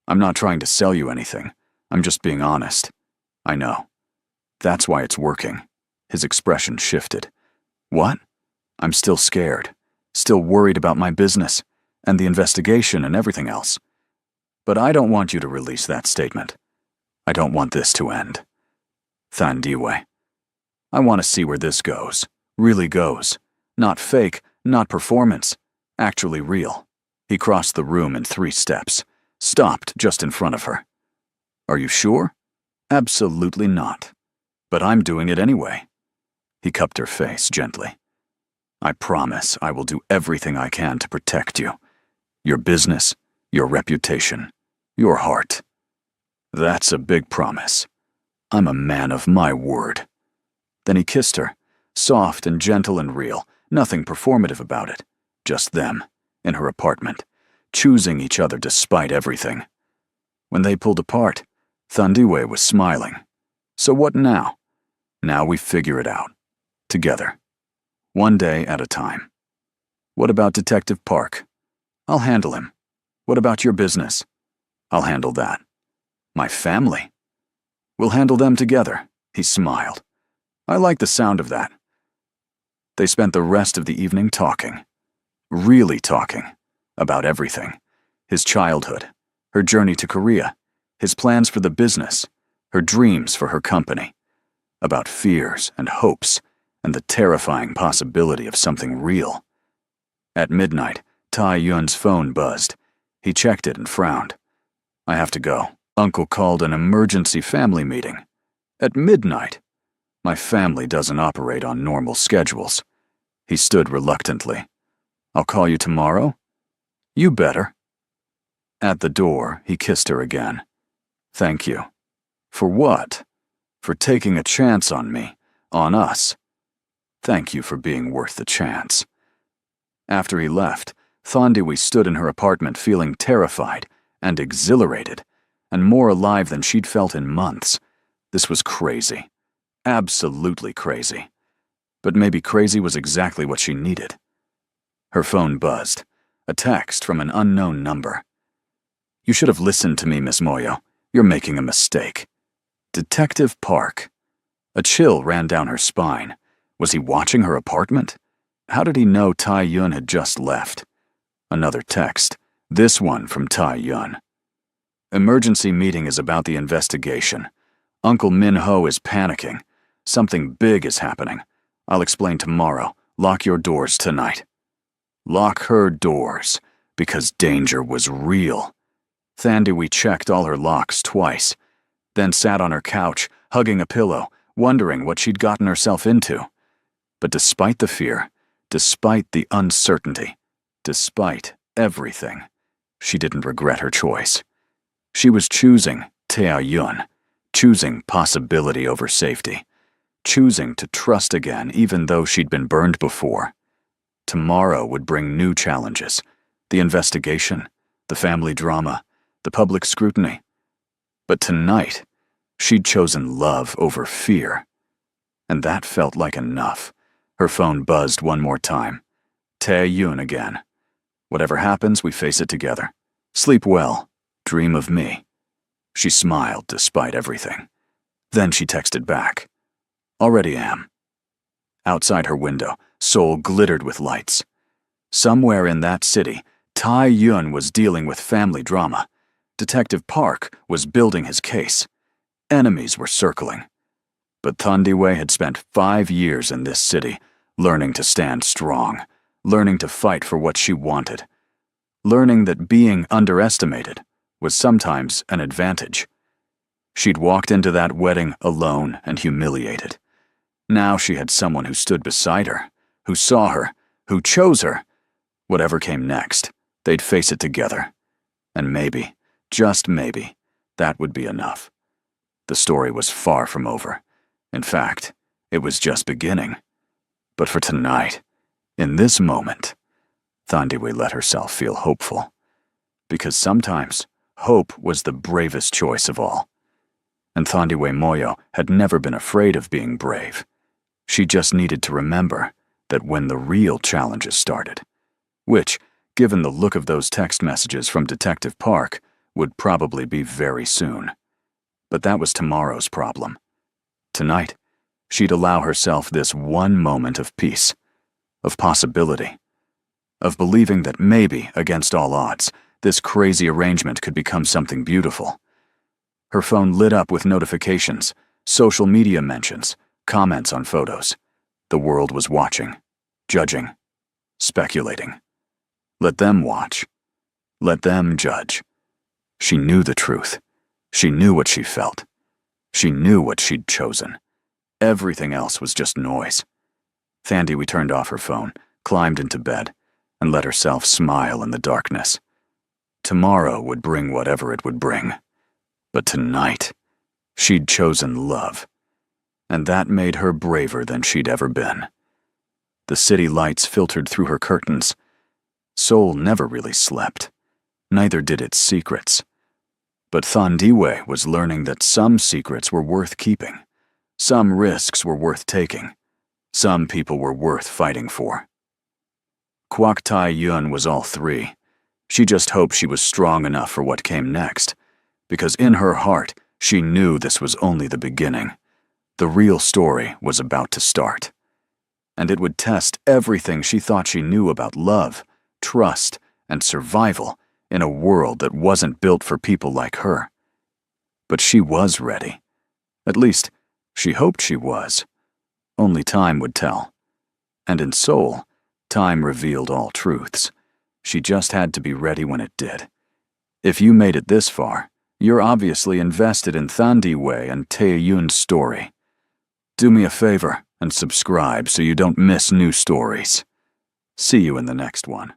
I'm not trying to sell you anything. I'm just being honest. I know. That's why it's working. His expression shifted. What? I'm still scared. Still worried about my business, and the investigation and everything else. But I don't want you to release that statement. I don't want this to end. Thandiwe. I want to see where this goes. Really goes. Not fake, not performance. Actually real. He crossed the room in 3 steps. Stopped just in front of her. Are you sure? Absolutely not. But I'm doing it anyway. He cupped her face gently. I promise I will do everything I can to protect you. Your business, your reputation, your heart. That's a big promise. I'm a man of my word." Then he kissed her, soft and gentle and real, nothing performative about it. Just them, in her apartment, choosing each other despite everything. When they pulled apart, Thandiwe was smiling. So what now? Now we figure it out. Together. One day at a time. What about Detective Park? I'll handle him. What about your business? I'll handle that. My family? We'll handle them together, he smiled. I like the sound of that. They spent the rest of the evening talking. Really talking. About everything. His childhood, her journey to Korea, his plans for the business, her dreams for her company. About fears and hopes, and the terrifying possibility of something real. At midnight, Tai-yun's phone buzzed. He checked it and frowned. I have to go. Uncle called an emergency family meeting. At midnight. My family doesn't operate on normal schedules. He stood reluctantly. I'll call you tomorrow? You better. At the door, he kissed her again. Thank you. For what? For taking a chance on me, on us. Thank you for being worth the chance. After he left, Thandiwe stood in her apartment feeling terrified and exhilarated, and more alive than she'd felt in months. This was crazy. Absolutely crazy. But maybe crazy was exactly what she needed. Her phone buzzed. A text from an unknown number. You should have listened to me, Miss Moyo. You're making a mistake. Detective Park. A chill ran down her spine. Was he watching her apartment? How did he know Tai-yun had just left? Another text. This one from Tai-yun. Emergency meeting is about the investigation. Uncle Min-ho is panicking. Something big is happening. I'll explain tomorrow. Lock your doors tonight. Lock her doors, because danger was real. Thandiwe checked all her locks twice, then sat on her couch, hugging a pillow, wondering what she'd gotten herself into. But despite the fear, despite the uncertainty, despite everything, she didn't regret her choice. She was choosing Tai-yun, choosing possibility over safety, choosing to trust again even though she'd been burned before. Tomorrow would bring new challenges, the investigation, the family drama, the public scrutiny. But tonight, she'd chosen love over fear. And that felt like enough. Her phone buzzed one more time. Tai-yun again. Whatever happens, we face it together. Sleep well. Dream of me. She smiled despite everything. Then she texted back. Already am. Outside her window, Seoul glittered with lights. Somewhere in that city, Tai-yun was dealing with family drama. Detective Park was building his case. Enemies were circling. But Thandiwe had spent 5 years in this city, learning to stand strong, learning to fight for what she wanted, learning that being underestimated was sometimes an advantage. She'd walked into that wedding alone and humiliated. Now she had someone who stood beside her, who saw her, who chose her. Whatever came next, they'd face it together. And maybe, just maybe, that would be enough. The story was far from over. In fact, it was just beginning. But for tonight, in this moment, Thandiwe let herself feel hopeful. Because sometimes, hope was the bravest choice of all. And Thandiwe Moyo had never been afraid of being brave. She just needed to remember that when the real challenges started, which, given the look of those text messages from Detective Park, would probably be very soon. But that was tomorrow's problem. Tonight, she'd allow herself this one moment of peace, of possibility, of believing that maybe, against all odds, this crazy arrangement could become something beautiful. Her phone lit up with notifications, social media mentions, comments on photos. The world was watching, judging, speculating. Let them watch. Let them judge. She knew the truth. She knew what she felt. She knew what she'd chosen. Everything else was just noise. Thandiwe turned off her phone, climbed into bed, and let herself smile in the darkness. Tomorrow would bring whatever it would bring. But tonight, she'd chosen love, and that made her braver than she'd ever been. The city lights filtered through her curtains. Seoul never really slept. Neither did its secrets. But Thandiwe was learning that some secrets were worth keeping. Some risks were worth taking. Some people were worth fighting for. Kwak Tai-yun was all three. She just hoped she was strong enough for what came next, because in her heart, she knew this was only the beginning. The real story was about to start. And it would test everything she thought she knew about love, trust, and survival in a world that wasn't built for people like her. But she was ready. At least, she hoped she was. Only time would tell. And in Seoul, time revealed all truths. She just had to be ready when it did. If you made it this far, you're obviously invested in Thandiwe and Tae-yun's story. Do me a favor and subscribe so you don't miss new stories. See you in the next one.